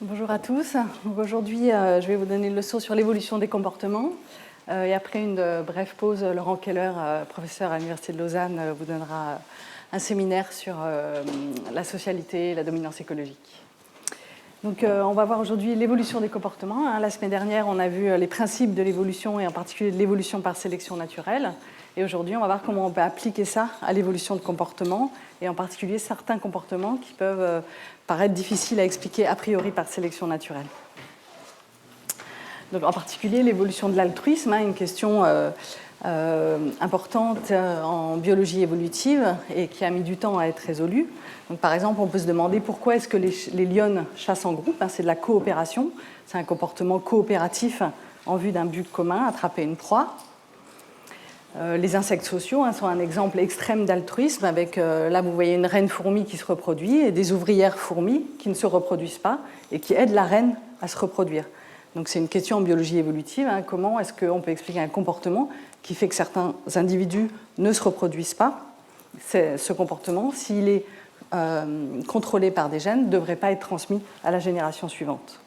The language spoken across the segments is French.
Bonjour à tous. Aujourd'hui, je vais vous donner une leçon sur l'évolution des comportements. Et après une brève pause, Laurent Keller, professeur à l'Université de Lausanne, vous donnera un séminaire sur la socialité et la dominance écologique. Donc, on va voir aujourd'hui l'évolution des comportements. La semaine dernière, on a vu les principes de l'évolution et en particulier de l'évolution par sélection naturelle. Et aujourd'hui, on va voir comment on peut appliquer ça à l'évolution de comportements et en particulier certains comportements qui peuvent paraître difficiles à expliquer a priori par sélection naturelle. Donc, en particulier, l'évolution de l'altruisme, une question importante en biologie évolutive et qui a mis du temps à être résolue. Donc, par exemple, on peut se demander pourquoi est-ce que les lionnes chassent en groupe. C'est de la coopération, c'est un comportement coopératif en vue d'un but commun, attraper une proie. Les insectes sociaux sont un exemple extrême d'altruisme avec, là vous voyez une reine fourmi qui se reproduit et des ouvrières fourmis qui ne se reproduisent pas et qui aident la reine à se reproduire. Donc c'est une question en biologie évolutive, comment est-ce qu'on peut expliquer un comportement qui fait que certains individus ne se reproduisent pas. Ce comportement, s'il est contrôlé par des gènes, ne devrait pas être transmis à la génération suivante.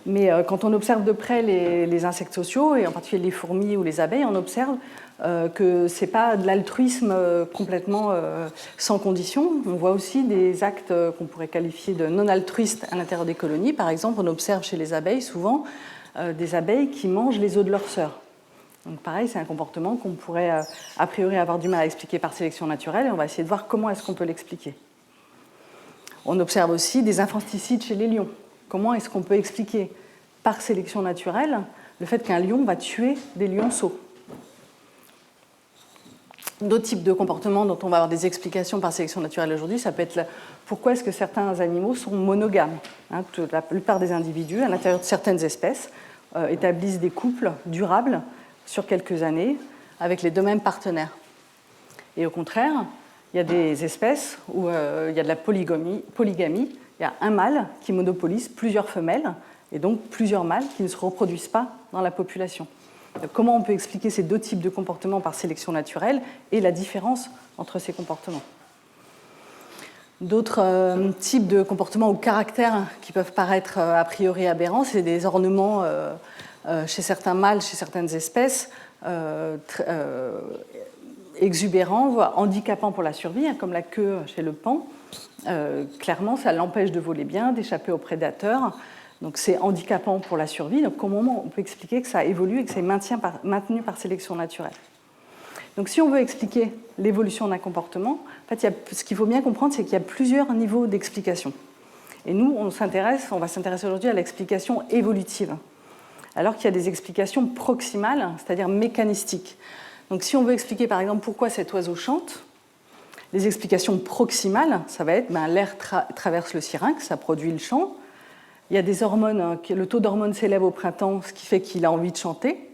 Mais quand on observe de près les insectes sociaux, et en particulier les fourmis ou les abeilles, on observe que ce n'est pas de l'altruisme complètement sans condition. On voit aussi des actes qu'on pourrait qualifier de non-altruistes à l'intérieur des colonies. Par exemple, on observe chez les abeilles souvent des abeilles qui mangent les œufs de leurs sœurs. Donc pareil, c'est un comportement qu'on pourrait a priori avoir du mal à expliquer par sélection naturelle, et on va essayer de voir comment est-ce qu'on peut l'expliquer. On observe aussi des infanticides chez les lions. Comment est-ce qu'on peut expliquer par sélection naturelle le fait qu'un lion va tuer des lionceaux? D'autres types de comportements dont on va avoir des explications par sélection naturelle aujourd'hui, ça peut être pourquoi est-ce que certains animaux sont monogames. La plupart des individus, à l'intérieur de certaines espèces, établissent des couples durables sur quelques années avec les deux mêmes partenaires. Et au contraire, il y a des espèces où il y a de la polygamie. Il y a un mâle qui monopolise plusieurs femelles et donc plusieurs mâles qui ne se reproduisent pas dans la population. Donc, comment on peut expliquer ces deux types de comportements par sélection naturelle et la différence entre ces comportements? D'autres types de comportements ou caractères qui peuvent paraître a priori aberrants, c'est des ornements chez certains mâles, chez certaines espèces, exubérants, voire handicapants pour la survie, comme la queue chez le paon. Clairement, ça l'empêche de voler bien, d'échapper aux prédateurs. Donc c'est handicapant pour la survie. Donc comment on peut expliquer que ça évolue et que c'est maintenu par sélection naturelle? Donc si on veut expliquer l'évolution d'un comportement, en fait, ce qu'il faut bien comprendre, c'est qu'il y a plusieurs niveaux d'explication. Et nous, on va s'intéresser aujourd'hui à l'explication évolutive, alors qu'il y a des explications proximales, c'est-à-dire mécanistiques. Donc si on veut expliquer par exemple pourquoi cet oiseau chante, les explications proximales, ça va être l'air traverse le syrinx, ça produit le chant. Il y a des hormones, le taux d'hormones s'élève au printemps, ce qui fait qu'il a envie de chanter.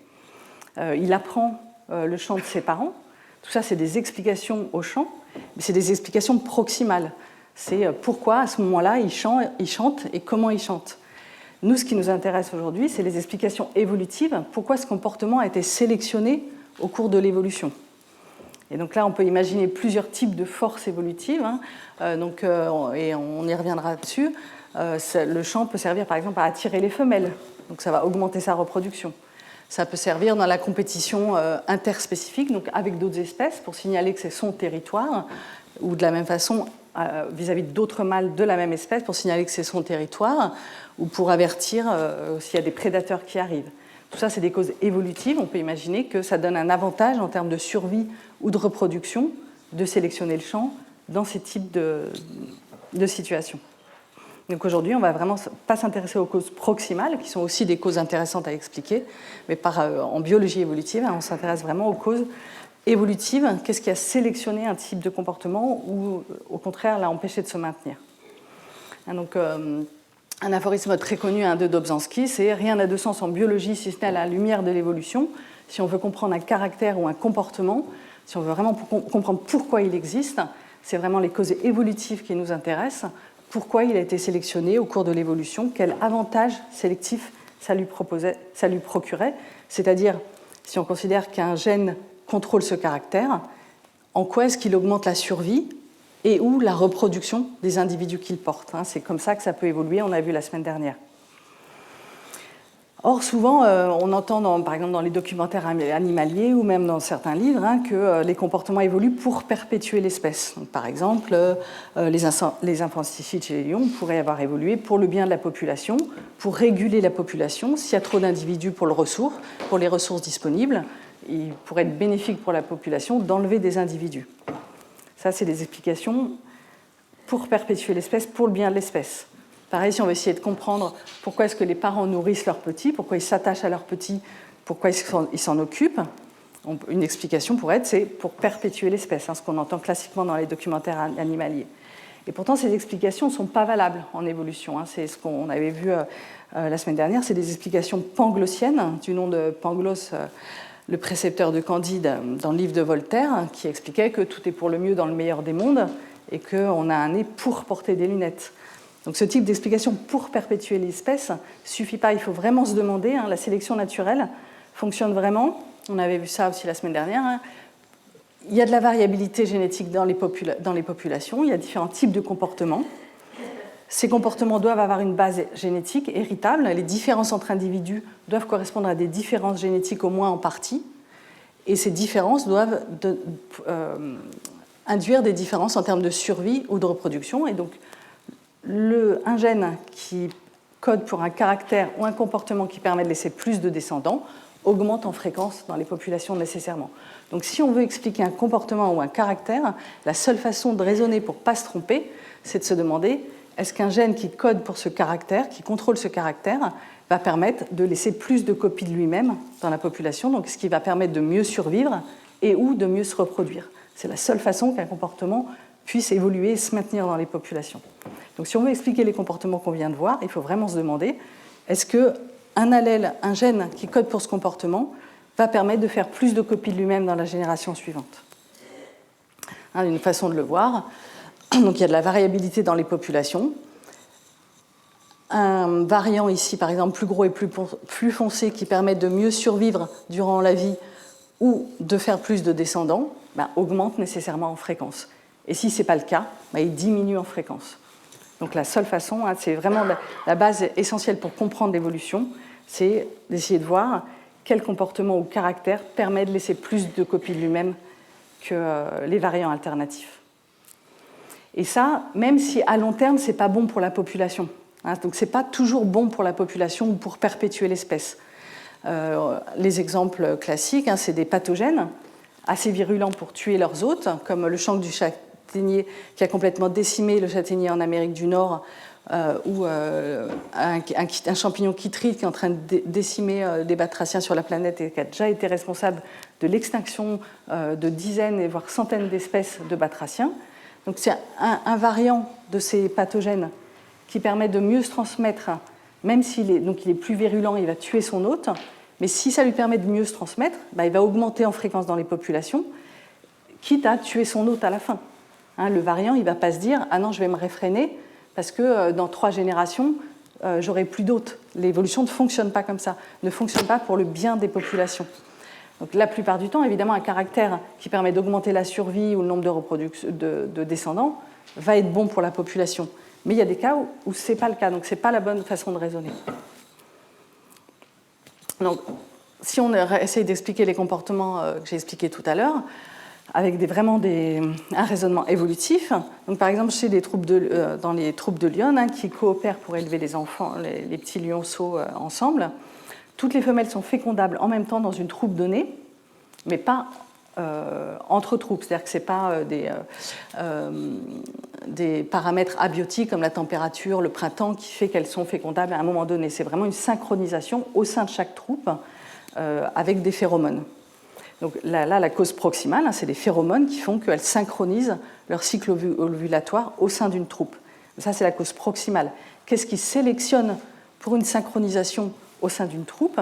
Il apprend le chant de ses parents. Tout ça, c'est des explications au chant, mais c'est des explications proximales. C'est pourquoi à ce moment-là, il chante et comment il chante. Nous, ce qui nous intéresse aujourd'hui, c'est les explications évolutives. Pourquoi ce comportement a été sélectionné au cours de l'évolution? Et donc là, on peut imaginer plusieurs types de forces évolutives, et on y reviendra dessus. Le chant peut servir par exemple à attirer les femelles, donc ça va augmenter sa reproduction. Ça peut servir dans la compétition interspécifique, donc avec d'autres espèces, pour signaler que c'est son territoire, ou de la même façon vis-à-vis d'autres mâles de la même espèce, pour signaler que c'est son territoire, ou pour avertir s'il y a des prédateurs qui arrivent. Tout ça, c'est des causes évolutives. On peut imaginer que ça donne un avantage en termes de survie ou de reproduction de sélectionner le chant dans ces types de situations. Donc aujourd'hui, on ne va vraiment pas s'intéresser aux causes proximales, qui sont aussi des causes intéressantes à expliquer, mais en biologie évolutive, on s'intéresse vraiment aux causes évolutives. Qu'est-ce qui a sélectionné un type de comportement ou, au contraire, l'a empêché de se maintenir? Donc, un aphorisme très connu de Dobzhansky, c'est « Rien n'a de sens en biologie si ce n'est à la lumière de l'évolution ». Si on veut comprendre un caractère ou un comportement, si on veut vraiment comprendre pourquoi il existe, c'est vraiment les causes évolutives qui nous intéressent. Pourquoi il a été sélectionné au cours de l'évolution, quel avantage sélectif ça lui procurait, c'est-à-dire si on considère qu'un gène contrôle ce caractère, en quoi est-ce qu'il augmente la survie et ou la reproduction des individus qu'ils portent. C'est comme ça que ça peut évoluer, on a vu la semaine dernière. Or, souvent, on entend, par exemple, dans les documentaires animaliers ou même dans certains livres, que les comportements évoluent pour perpétuer l'espèce. Donc, par exemple, les infanticides chez les lions pourraient avoir évolué pour le bien de la population, pour réguler la population. S'il y a trop d'individus pour les ressources disponibles, il pourrait être bénéfique pour la population d'enlever des individus. Ça, c'est des explications pour perpétuer l'espèce, pour le bien de l'espèce. Pareil, si on veut essayer de comprendre pourquoi est-ce que les parents nourrissent leurs petits, pourquoi ils s'attachent à leurs petits, pourquoi ils s'en occupent, une explication pourrait être c'est pour perpétuer l'espèce, ce qu'on entend classiquement dans les documentaires animaliers. Et pourtant, ces explications ne sont pas valables en évolution. C'est ce qu'on avait vu la semaine dernière, c'est des explications panglossiennes, du nom de Pangloss, le précepteur de Candide, dans le livre de Voltaire, qui expliquait que tout est pour le mieux dans le meilleur des mondes et qu'on a un nez pour porter des lunettes. Donc ce type d'explication pour perpétuer l'espèce ne suffit pas, il faut vraiment se demander, la sélection naturelle fonctionne vraiment, on avait vu ça aussi la semaine dernière, il y a de la variabilité génétique dans les populations, il y a différents types de comportements. Ces comportements doivent avoir une base génétique héritable, les différences entre individus doivent correspondre à des différences génétiques au moins en partie, et ces différences doivent induire des différences en termes de survie ou de reproduction, et donc un gène qui code pour un caractère ou un comportement qui permet de laisser plus de descendants augmente en fréquence dans les populations nécessairement. Donc si on veut expliquer un comportement ou un caractère, la seule façon de raisonner pour ne pas se tromper, c'est de se demander est-ce qu'un gène qui code pour ce caractère, qui contrôle ce caractère, va permettre de laisser plus de copies de lui-même dans la population, donc ce qui va permettre de mieux survivre et ou de mieux se reproduire. C'est la seule façon qu'un comportement puisse évoluer et se maintenir dans les populations. Donc si on veut expliquer les comportements qu'on vient de voir, il faut vraiment se demander est-ce qu'un allèle, un gène qui code pour ce comportement va permettre de faire plus de copies de lui-même dans la génération suivante. Une façon de le voir, donc il y a de la variabilité dans les populations. Un variant ici, par exemple, plus gros et plus foncé qui permet de mieux survivre durant la vie ou de faire plus de descendants, augmente nécessairement en fréquence. Et si ce n'est pas le cas, il diminue en fréquence. Donc la seule façon, c'est vraiment la base essentielle pour comprendre l'évolution, c'est d'essayer de voir quel comportement ou caractère permet de laisser plus de copies de lui-même que les variants alternatifs. Et ça, même si à long terme, ce n'est pas bon pour la population. Donc ce n'est pas toujours bon pour la population ou pour perpétuer l'espèce. Les exemples classiques, c'est des pathogènes assez virulents pour tuer leurs hôtes, comme le chancre du châtaignier qui a complètement décimé le châtaignier en Amérique du Nord, ou un champignon chytride qui est en train de décimer des batraciens sur la planète et qui a déjà été responsable de l'extinction de dizaines et voire centaines d'espèces de batraciens. Donc c'est un variant de ces pathogènes qui permet de mieux se transmettre, même s'il est plus virulent, il va tuer son hôte, mais si ça lui permet de mieux se transmettre, il va augmenter en fréquence dans les populations, quitte à tuer son hôte à la fin. Le variant, il ne va pas se dire « Ah non, je vais me réfréner parce que dans 3 générations, j'aurai plus d'hôtes ». L'évolution ne fonctionne pas comme ça, ne fonctionne pas pour le bien des populations. Donc, la plupart du temps, évidemment, un caractère qui permet d'augmenter la survie ou le nombre de descendants va être bon pour la population. Mais il y a des cas où ce n'est pas le cas, donc ce n'est pas la bonne façon de raisonner. Donc, si on essaye d'expliquer les comportements que j'ai expliqués tout à l'heure, avec un raisonnement évolutif, donc par exemple dans les troupes de lionnes qui coopèrent pour élever les enfants, les petits lionceaux ensemble, toutes les femelles sont fécondables en même temps dans une troupe donnée, mais pas entre troupes, c'est-à-dire que ce n'est pas des paramètres abiotiques comme la température, le printemps qui fait qu'elles sont fécondables à un moment donné. C'est vraiment une synchronisation au sein de chaque troupe avec des phéromones. Donc là, la cause proximale, c'est les phéromones qui font qu'elles synchronisent leur cycle ovulatoire au sein d'une troupe. Ça, c'est la cause proximale. Qu'est-ce qui sélectionne pour une synchronisation au sein d'une troupe ?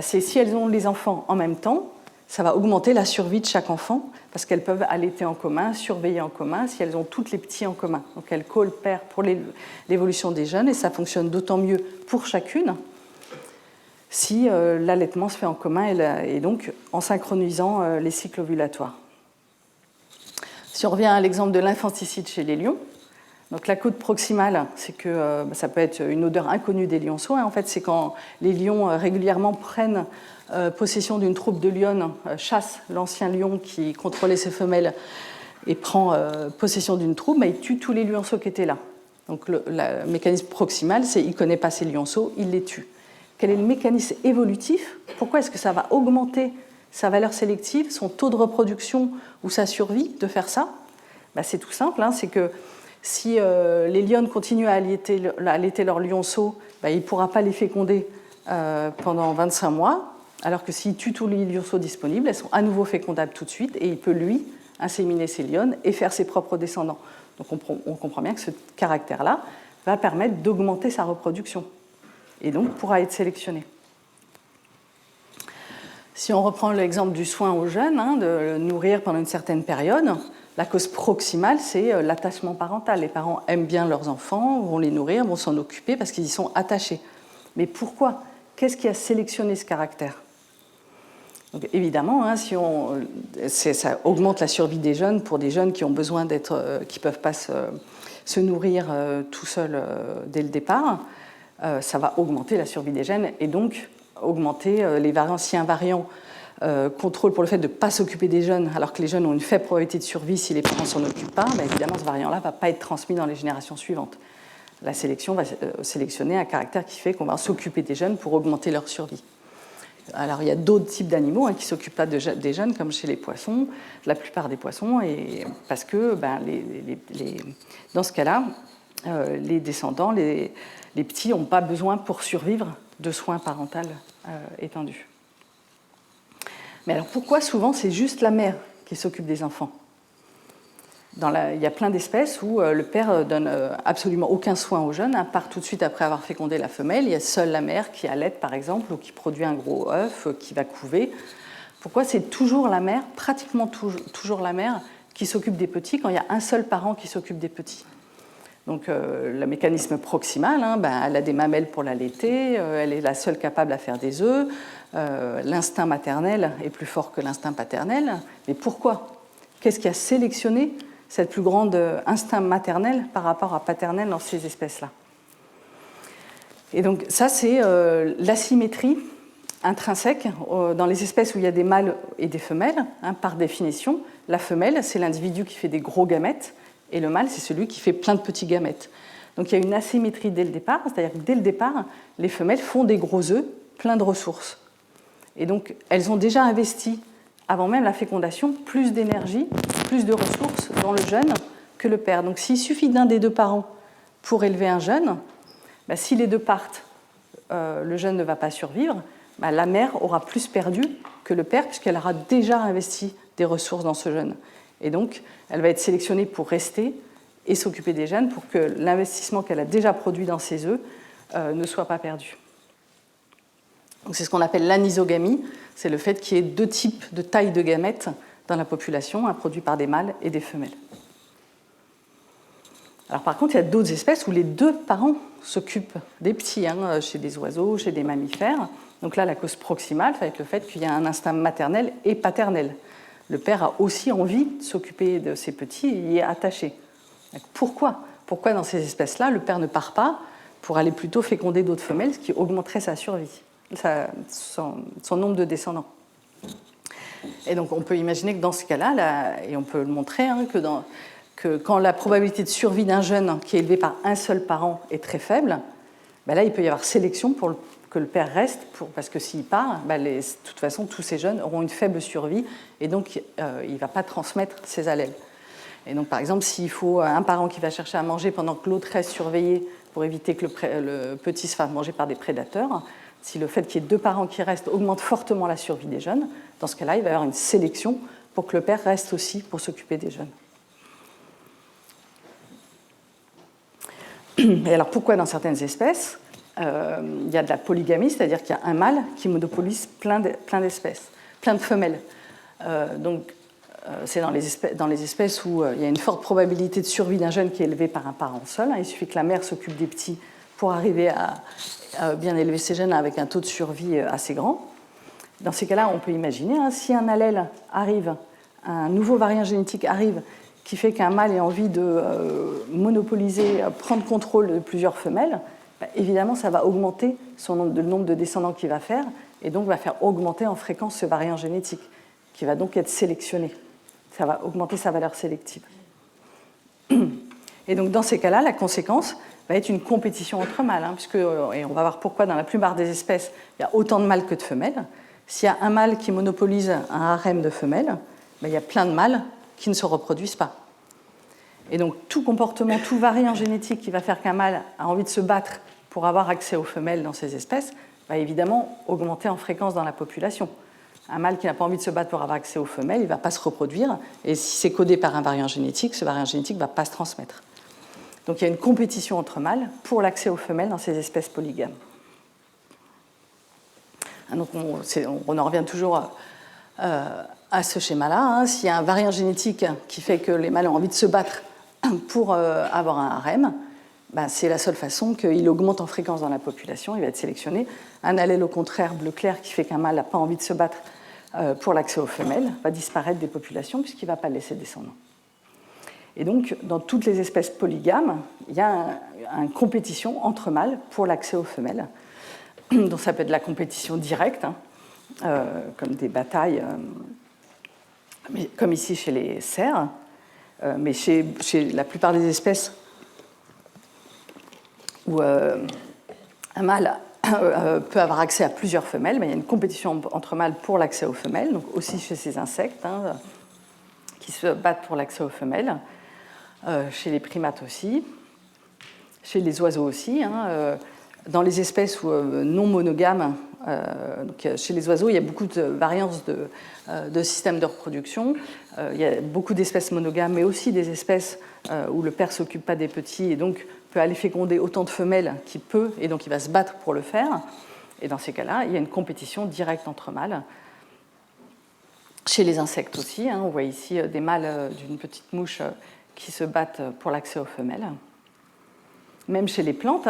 C'est si elles ont les enfants en même temps, ça va augmenter la survie de chaque enfant parce qu'elles peuvent allaiter en commun, surveiller en commun, si elles ont toutes les petits en commun. Donc elles coopèrent pour l'évolution des jeunes et ça fonctionne d'autant mieux pour chacune si l'allaitement se fait en commun et donc en synchronisant les cycles ovulatoires. Si on revient à l'exemple de l'infanticide chez les lions, donc la côte proximale, c'est que ça peut être une odeur inconnue des lionceaux. En fait, c'est quand les lions régulièrement prennent possession d'une troupe de lionnes, chassent l'ancien lion qui contrôlait ses femelles et prend possession d'une troupe, il tue tous les lionceaux qui étaient là. Donc le mécanisme proximal, c'est qu'il ne connaît pas ces lionceaux, il les tue. Quel est le mécanisme évolutif? Pourquoi est-ce que ça va augmenter sa valeur sélective, son taux de reproduction ou sa survie de faire ça? C'est tout simple, c'est que si les lionnes continuent à allaiter leurs lionceaux, il ne pourra pas les féconder pendant 25 mois, alors que s'il tue tous les lionceaux disponibles, elles sont à nouveau fécondables tout de suite, et il peut, lui, inséminer ses lionnes et faire ses propres descendants. Donc on comprend bien que ce caractère-là va permettre d'augmenter sa reproduction, et donc pourra être sélectionné. Si on reprend l'exemple du soin aux jeunes, de le nourrir pendant une certaine période, la cause proximale, c'est l'attachement parental. Les parents aiment bien leurs enfants, vont les nourrir, vont s'en occuper parce qu'ils y sont attachés. Mais pourquoi? Qu'est-ce qui a sélectionné ce caractère? Donc, évidemment, ça augmente la survie des jeunes pour des jeunes qui ont besoin qui ne peuvent pas se nourrir tout seuls dès le départ. Ça va augmenter la survie des jeunes et donc augmenter les variants. Si un variant contrôle pour le fait de ne pas s'occuper des jeunes, alors que les jeunes ont une faible probabilité de survie si les parents ne s'en occupent pas, évidemment, ce variant-là ne va pas être transmis dans les générations suivantes. La sélection va sélectionner un caractère qui fait qu'on va s'occuper des jeunes pour augmenter leur survie. Alors, il y a d'autres types d'animaux qui ne s'occupent pas des jeunes, comme chez les poissons, la plupart des poissons, et parce que dans ce cas-là, les descendants, les petits, n'ont pas besoin pour survivre de soins parentaux étendus. Mais alors pourquoi souvent c'est juste la mère qui s'occupe des enfants? Il y a plein d'espèces où le père donne absolument aucun soin aux jeunes, part tout de suite après avoir fécondé la femelle. Il y a seule la mère qui allaite par exemple, ou qui produit un gros œuf, qui va couver. Pourquoi c'est toujours la mère, pratiquement toujours la mère, qui s'occupe des petits quand il y a un seul parent qui s'occupe des petits? Donc le mécanisme proximal, elle a des mamelles pour l'allaiter, elle est la seule capable à faire des œufs, l'instinct maternel est plus fort que l'instinct paternel. Mais pourquoi? Qu'est-ce qui a sélectionné cette plus grande instinct maternel par rapport à paternel dans ces espèces-là? Et donc ça, c'est l'asymétrie intrinsèque dans les espèces où il y a des mâles et des femelles. Par définition, la femelle, c'est l'individu qui fait des gros gamètes, et le mâle, c'est celui qui fait plein de petits gamètes. Donc il y a une asymétrie dès le départ, c'est-à-dire que dès le départ, les femelles font des gros œufs, plein de ressources. Et donc elles ont déjà investi, avant même la fécondation, plus d'énergie, plus de ressources dans le jeune que le père. Donc s'il suffit d'un des deux parents pour élever un jeune, si les deux partent, le jeune ne va pas survivre, la mère aura plus perdu que le père, puisqu'elle aura déjà investi des ressources dans ce jeune. Et donc, elle va être sélectionnée pour rester et s'occuper des jeunes pour que l'investissement qu'elle a déjà produit dans ses œufs ne soit pas perdu. Donc, c'est ce qu'on appelle l'anisogamie, c'est le fait qu'il y ait deux types de taille de gamètes dans la population, produits par des mâles et des femelles. Alors, par contre, il y a d'autres espèces où les deux parents s'occupent des petits, chez des oiseaux, chez des mammifères. Donc là, la cause proximale va être le fait qu'il y a un instinct maternel et paternel. Le père a aussi envie de s'occuper de ses petits et y est attaché. Pourquoi dans ces espèces-là, le père ne part pas pour aller plutôt féconder d'autres femelles, ce qui augmenterait sa survie, son nombre de descendants? Et donc on peut imaginer que dans ce cas-là, et on peut le montrer, que quand la probabilité de survie d'un jeune qui est élevé par un seul parent est très faible, là il peut y avoir sélection pour que le père reste, parce que s'il part, de toute façon, tous ces jeunes auront une faible survie, et donc il ne va pas transmettre ses allèles. Et donc, par exemple, s'il faut un parent qui va chercher à manger pendant que l'autre reste surveillé pour éviter que le petit se fasse manger par des prédateurs, si le fait qu'il y ait deux parents qui restent augmente fortement la survie des jeunes, dans ce cas-là, il va y avoir une sélection pour que le père reste aussi pour s'occuper des jeunes. Et alors, pourquoi dans certaines espèces il y a de la polygamie, c'est-à-dire qu'il y a un mâle qui monopolise plein d'espèces, plein de femelles. C'est dans les espèces où il y a une forte probabilité de survie d'un jeune qui est élevé par un parent seul. Il suffit que la mère s'occupe des petits pour arriver à bien élever ces jeunes avec un taux de survie assez grand. Dans ces cas-là, on peut imaginer, si un allèle arrive, un nouveau variant génétique arrive qui fait qu'un mâle ait envie de monopoliser, prendre contrôle de plusieurs femelles, évidemment, ça va augmenter le nombre de descendants qu'il va faire, et donc va faire augmenter en fréquence ce variant génétique, qui va donc être sélectionné. Ça va augmenter sa valeur sélective. Et donc, dans ces cas-là, la conséquence va être une compétition entre mâles, puisque, et on va voir pourquoi dans la plupart des espèces, il y a autant de mâles que de femelles. S'il y a un mâle qui monopolise un harem de femelles, il y a plein de mâles qui ne se reproduisent pas. Et donc, tout comportement, tout variant génétique qui va faire qu'un mâle a envie de se battre pour avoir accès aux femelles dans ces espèces va évidemment augmenter en fréquence dans la population. Un mâle qui n'a pas envie de se battre pour avoir accès aux femelles, il ne va pas se reproduire, et si c'est codé par un variant génétique, ce variant génétique ne va pas se transmettre. Donc il y a une compétition entre mâles pour l'accès aux femelles dans ces espèces polygames. Donc on en revient toujours à ce schéma-là. S'il y a un variant génétique qui fait que les mâles ont envie de se battre pour avoir un harem, c'est la seule façon qu'il augmente en fréquence dans la population, il va être sélectionné. Un allèle au contraire, bleu clair, qui fait qu'un mâle n'a pas envie de se battre pour l'accès aux femelles, va disparaître des populations puisqu'il ne va pas laisser descendants. Et donc, dans toutes les espèces polygames, il y a une compétition entre mâles pour l'accès aux femelles. Donc ça peut être de la compétition directe, comme des batailles, comme ici chez les cerfs, mais chez la plupart des espèces où un mâle peut avoir accès à plusieurs femelles, mais il y a une compétition entre mâles pour l'accès aux femelles, donc aussi chez ces insectes qui se battent pour l'accès aux femelles, chez les primates aussi, chez les oiseaux aussi. Dans les espèces non monogames, donc chez les oiseaux, il y a beaucoup de variances de systèmes de reproduction. Il y a beaucoup d'espèces monogames, mais aussi des espèces où le père ne s'occupe pas des petits et donc peut aller féconder autant de femelles qu'il peut, et donc il va se battre pour le faire. Et dans ces cas-là, il y a une compétition directe entre mâles. Chez les insectes aussi, on voit ici des mâles d'une petite mouche qui se battent pour l'accès aux femelles. Même chez les plantes,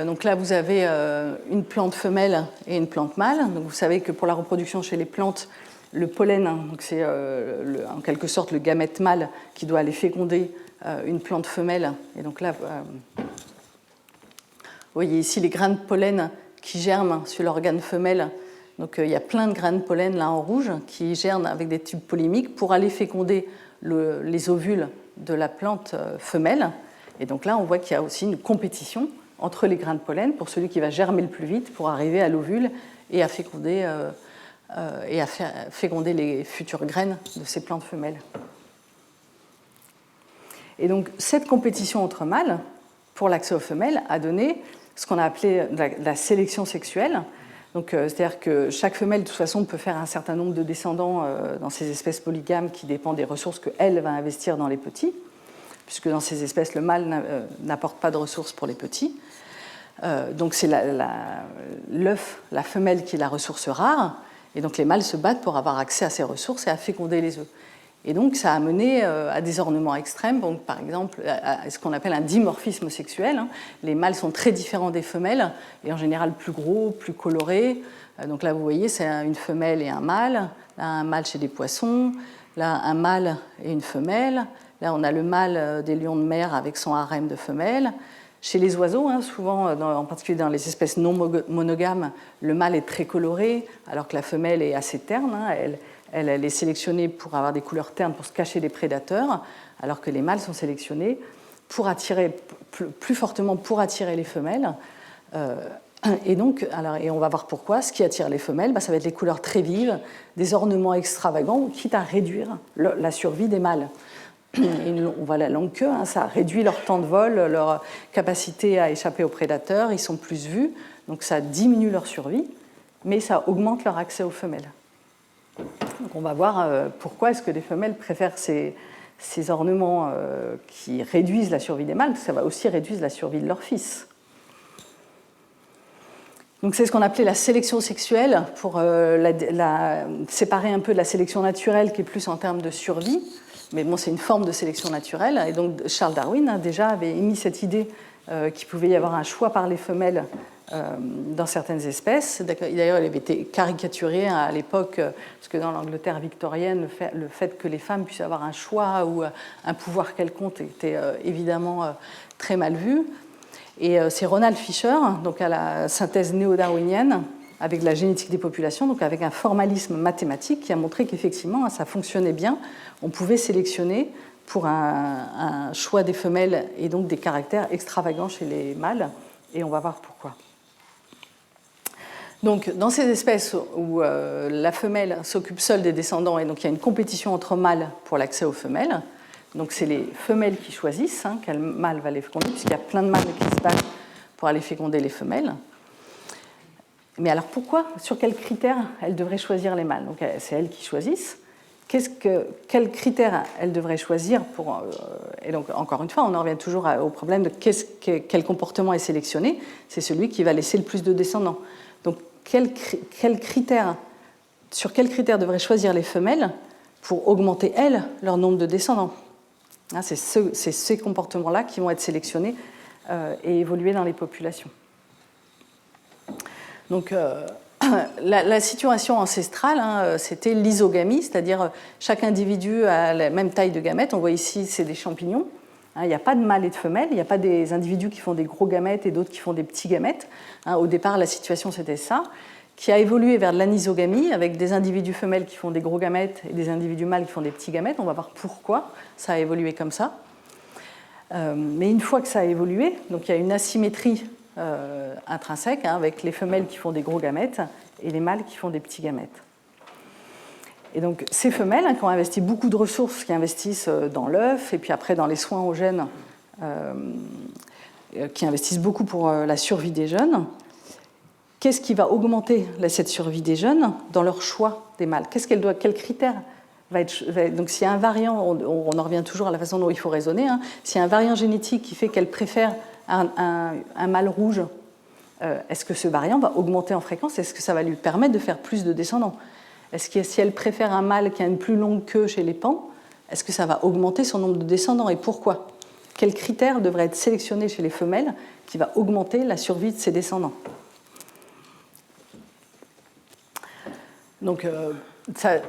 donc là vous avez une plante femelle et une plante mâle. Donc vous savez que pour la reproduction chez les plantes, le pollen, donc c'est en quelque sorte le gamète mâle qui doit aller féconder une plante femelle. Et donc là, vous voyez ici les grains de pollen qui germent sur l'organe femelle. Donc il y a plein de grains de pollen là en rouge qui germent avec des tubes polymiques pour aller féconder les ovules de la plante femelle. Et donc là, on voit qu'il y a aussi une compétition entre les grains de pollen pour celui qui va germer le plus vite pour arriver à l'ovule et à féconder, féconder les futures graines de ces plantes femelles. Et donc cette compétition entre mâles pour l'accès aux femelles a donné ce qu'on a appelé la sélection sexuelle. Donc, c'est-à-dire que chaque femelle, de toute façon, peut faire un certain nombre de descendants dans ces espèces polygames qui dépendent des ressources qu'elle va investir dans les petits, puisque dans ces espèces, le mâle n'apporte pas de ressources pour les petits. Donc c'est l'œuf, la femelle qui est la ressource rare, et donc les mâles se battent pour avoir accès à ces ressources et à féconder les œufs. Et donc ça a mené à des ornements extrêmes, donc par exemple à ce qu'on appelle un dimorphisme sexuel. Les mâles sont très différents des femelles, et en général plus gros, plus colorés. Donc là vous voyez, c'est une femelle et un mâle. Là, un mâle chez des poissons, là un mâle et une femelle. Là on a le mâle des lions de mer avec son harem de femelles. Chez les oiseaux, souvent, en particulier dans les espèces non monogames, le mâle est très coloré, alors que la femelle est assez terne. Elle est sélectionnée pour avoir des couleurs ternes pour se cacher des prédateurs, alors que les mâles sont sélectionnés pour attirer, plus fortement pour attirer les femelles. Et donc, et on va voir pourquoi. Ce qui attire les femelles, ça va être les couleurs très vives, des ornements extravagants, quitte à réduire la survie des mâles. On voit la longue queue, ça réduit leur temps de vol, leur capacité à échapper aux prédateurs, ils sont plus vus, donc ça diminue leur survie, mais ça augmente leur accès aux femelles. Donc on va voir pourquoi est-ce que les femelles préfèrent ces ornements qui réduisent la survie des mâles, parce que ça va aussi réduire la survie de leurs fils. Donc c'est ce qu'on appelait la sélection sexuelle, pour séparer un peu de la sélection naturelle qui est plus en termes de survie. Mais bon, c'est une forme de sélection naturelle. Et donc Charles Darwin déjà avait émis cette idée qu'il pouvait y avoir un choix par les femelles dans certaines espèces. D'ailleurs, elle avait été caricaturée à l'époque, parce que dans l'Angleterre victorienne, le fait que les femmes puissent avoir un choix ou un pouvoir quelconque était évidemment très mal vu. Et c'est Ronald Fisher, donc à la synthèse néo-darwinienne, avec la génétique des populations, donc avec un formalisme mathématique, qui a montré qu'effectivement, ça fonctionnait bien. On pouvait sélectionner pour un choix des femelles et donc des caractères extravagants chez les mâles, et on va voir pourquoi. Donc, dans ces espèces où la femelle s'occupe seule des descendants et donc il y a une compétition entre mâles pour l'accès aux femelles, donc c'est les femelles qui choisissent quel mâle va les féconder, puisqu'il y a plein de mâles qui se battent pour aller féconder les femelles. Mais alors pourquoi, sur quels critères elles devraient choisir les mâles? Donc c'est elles qui choisissent. Quels critères elles devraient choisir pour, et donc encore une fois, on en revient toujours au problème de quel comportement est sélectionné. C'est celui qui va laisser le plus de descendants. Donc sur quels critères devraient choisir les femelles pour augmenter, elles, leur nombre de descendants? C'est ces comportements-là qui vont être sélectionnés et évoluer dans les populations. Donc, la situation ancestrale, c'était l'isogamie, c'est-à-dire chaque individu a la même taille de gamètes. On voit ici, c'est des champignons. Il n'y a pas de mâle et de femelle, il n'y a pas des individus qui font des gros gamètes et d'autres qui font des petits gamètes. Au départ, la situation, c'était ça, qui a évolué vers de l'anisogamie, avec des individus femelles qui font des gros gamètes et des individus mâles qui font des petits gamètes. On va voir pourquoi ça a évolué comme ça. Mais une fois que ça a évolué, donc il y a une asymétrie intrinsèque, avec les femelles qui font des gros gamètes et les mâles qui font des petits gamètes. Et donc ces femelles qui ont investi beaucoup de ressources, qui investissent dans l'œuf et puis après dans les soins aux gènes, qui investissent beaucoup pour la survie des jeunes, qu'est-ce qui va augmenter cette survie des jeunes dans leur choix des mâles? Quel critère va être... Donc s'il y a un variant, on en revient toujours à la façon dont il faut raisonner, s'il y a un variant génétique qui fait qu'elle préfère un mâle rouge, est-ce que ce variant va augmenter en fréquence? Est-ce que ça va lui permettre de faire plus de descendants? Est-ce que si elle préfère un mâle qui a une plus longue queue chez les paons, est-ce que ça va augmenter son nombre de descendants? Et pourquoi? Quels critères devraient être sélectionnés chez les femelles qui va augmenter la survie de ses descendants? Donc,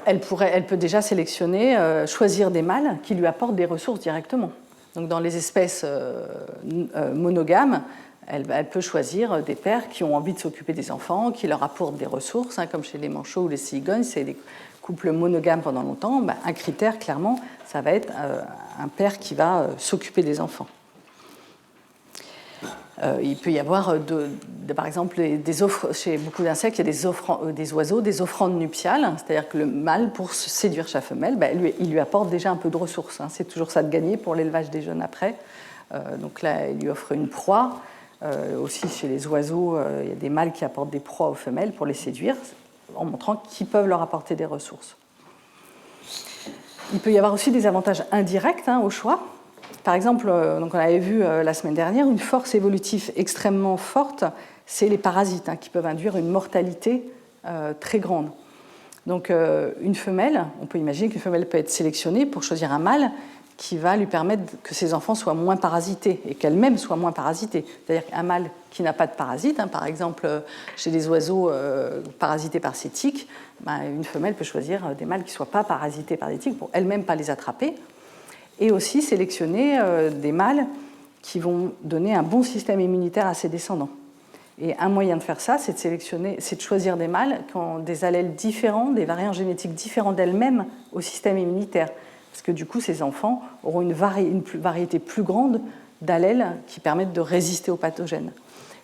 elle peut déjà sélectionner, choisir des mâles qui lui apportent des ressources directement. Donc, dans les espèces monogames, elle peut choisir des pères qui ont envie de s'occuper des enfants, qui leur apportent des ressources, comme chez les manchots ou les cigognes, c'est des couples monogames pendant longtemps. Un critère, clairement, ça va être un père qui va s'occuper des enfants. Il peut y avoir, par exemple, des offres, chez beaucoup d'insectes, il y a des oiseaux, des offrandes nuptiales, c'est-à-dire que le mâle, pour séduire sa femelle, il lui apporte déjà un peu de ressources. C'est toujours ça de gagner pour l'élevage des jeunes après. Donc là, il lui offre une proie. Aussi, chez les oiseaux, il y a des mâles qui apportent des proies aux femelles pour les séduire, en montrant qu'ils peuvent leur apporter des ressources. Il peut y avoir aussi des avantages indirects au choix. Par exemple, donc on avait vu la semaine dernière, une force évolutive extrêmement forte, c'est les parasites qui peuvent induire une mortalité très grande. Donc une femelle, on peut imaginer qu'une femelle peut être sélectionnée pour choisir un mâle qui va lui permettre que ses enfants soient moins parasités et qu'elle-même soit moins parasitée. C'est-à-dire qu'un mâle qui n'a pas de parasites, par exemple chez des oiseaux parasités par ces tiques, une femelle peut choisir des mâles qui ne soient pas parasités par des tiques pour elle-même pas les attraper, et aussi sélectionner des mâles qui vont donner un bon système immunitaire à ses descendants. Et un moyen de faire ça, c'est de choisir des mâles qui ont des allèles différents, des variants génétiques différents d'elles-mêmes au système immunitaire. Parce que du coup, ces enfants auront une variété plus grande d'allèles qui permettent de résister aux pathogènes.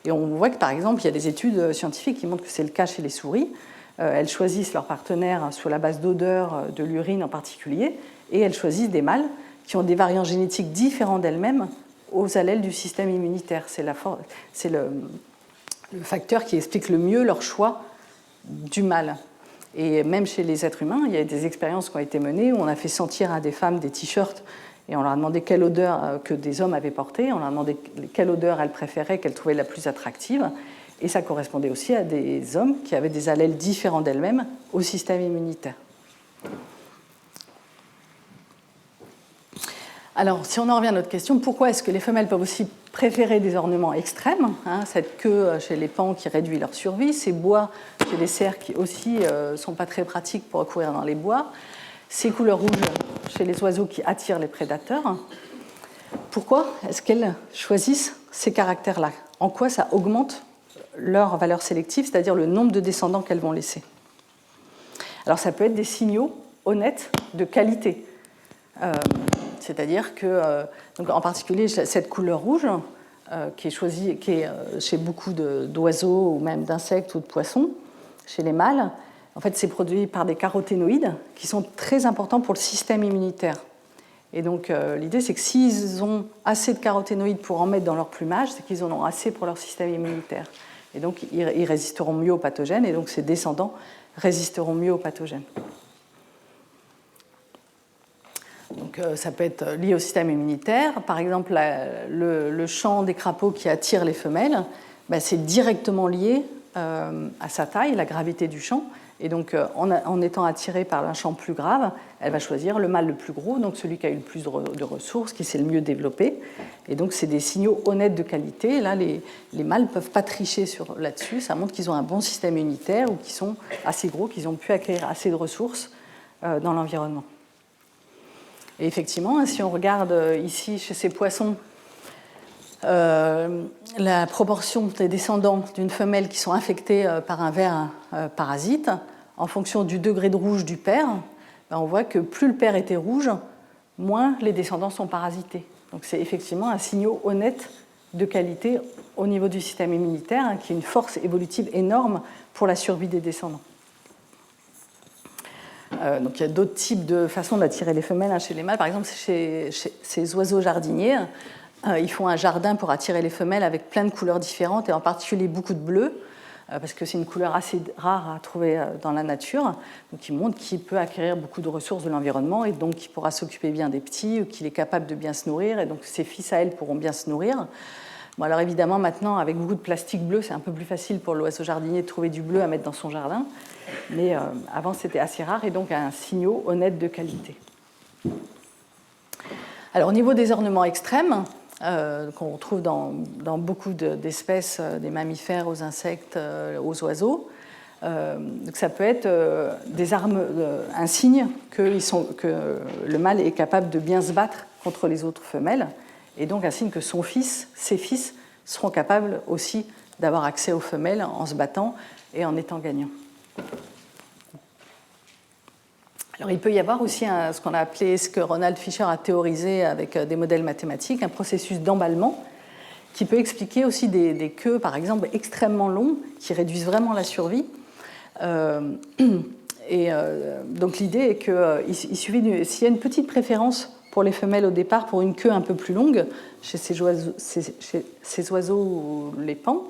Et on voit que, par exemple, il y a des études scientifiques qui montrent que c'est le cas chez les souris. Elles choisissent leurs partenaires sur la base d'odeur de l'urine en particulier, et elles choisissent des mâles qui ont des variants génétiques différents d'elles-mêmes aux allèles du système immunitaire. C'est le facteur qui explique le mieux leur choix du mâle. Et même chez les êtres humains, il y a des expériences qui ont été menées où on a fait sentir à des femmes des t-shirts et on leur a demandé quelle odeur que des hommes avaient portée, on leur a demandé quelle odeur elles préféraient, qu'elles trouvaient la plus attractive. Et ça correspondait aussi à des hommes qui avaient des allèles différents d'elles-mêmes au système immunitaire. Alors, si on en revient à notre question, pourquoi est-ce que les femelles peuvent aussi préférer des ornements extrêmes, cette queue chez les paons qui réduit leur survie, ces bois chez les cerfs qui aussi ne sont pas très pratiques pour courir dans les bois, ces couleurs rouges chez les oiseaux qui attirent les prédateurs. Pourquoi est-ce qu'elles choisissent ces caractères-là? En quoi ça augmente leur valeur sélective, c'est-à-dire le nombre de descendants qu'elles vont laisser? Alors, ça peut être des signaux honnêtes de qualité. C'est-à-dire que, donc en particulier, cette couleur rouge, qui est chez beaucoup d'oiseaux ou même d'insectes ou de poissons, chez les mâles, en fait, c'est produit par des caroténoïdes qui sont très importants pour le système immunitaire. Et donc, l'idée, c'est que s'ils ont assez de caroténoïdes pour en mettre dans leur plumage, c'est qu'ils en ont assez pour leur système immunitaire. Et donc, ils résisteront mieux aux pathogènes, et donc ces descendants résisteront mieux aux pathogènes. Donc, ça peut être lié au système immunitaire. Par exemple, le chant des crapauds qui attire les femelles, c'est directement lié à sa taille, la gravité du chant. Et donc, en étant attirée par un chant plus grave, elle va choisir le mâle le plus gros, donc celui qui a eu le plus de ressources, qui s'est le mieux développé. Et donc, c'est des signaux honnêtes de qualité. Et là, les mâles ne peuvent pas tricher là-dessus. Ça montre qu'ils ont un bon système immunitaire ou qu'ils sont assez gros, qu'ils ont pu acquérir assez de ressources dans l'environnement. Et effectivement, si on regarde ici chez ces poissons, la proportion des descendants d'une femelle qui sont infectés par un ver parasite, en fonction du degré de rouge du père, on voit que plus le père était rouge, moins les descendants sont parasités. Donc c'est effectivement un signal honnête de qualité au niveau du système immunitaire, qui est une force évolutive énorme pour la survie des descendants. Donc il y a d'autres types de façons d'attirer les femelles chez les mâles. Par exemple, chez ces oiseaux jardiniers, ils font un jardin pour attirer les femelles avec plein de couleurs différentes, et en particulier beaucoup de bleu, parce que c'est une couleur assez rare à trouver dans la nature. Donc il montre qu'il peut acquérir beaucoup de ressources de l'environnement, et donc il pourra s'occuper bien des petits, qu'il est capable de bien se nourrir, et donc ses fils à elle pourront bien se nourrir. Bon, alors évidemment, maintenant, avec beaucoup de plastique bleu, c'est un peu plus facile pour l'oiseau jardinier de trouver du bleu à mettre dans son jardin. Mais avant, c'était assez rare, et donc un signal honnête de qualité. Alors, au niveau des ornements extrêmes, qu'on retrouve dans beaucoup d'espèces, des mammifères aux insectes, aux oiseaux, donc ça peut être un signe que le mâle est capable de bien se battre contre les autres femelles, et donc un signe que ses fils seront capables aussi d'avoir accès aux femelles en se battant et en étant gagnants. Alors, il peut y avoir aussi ce qu'on a appelé, ce que Ronald Fisher a théorisé avec des modèles mathématiques, un processus d'emballement qui peut expliquer aussi des queues, par exemple, extrêmement longues, qui réduisent vraiment la survie. Donc l'idée est qu'il suffit s'il y a une petite préférence pour les femelles au départ pour une queue un peu plus longue chez ces oiseaux ou les paons.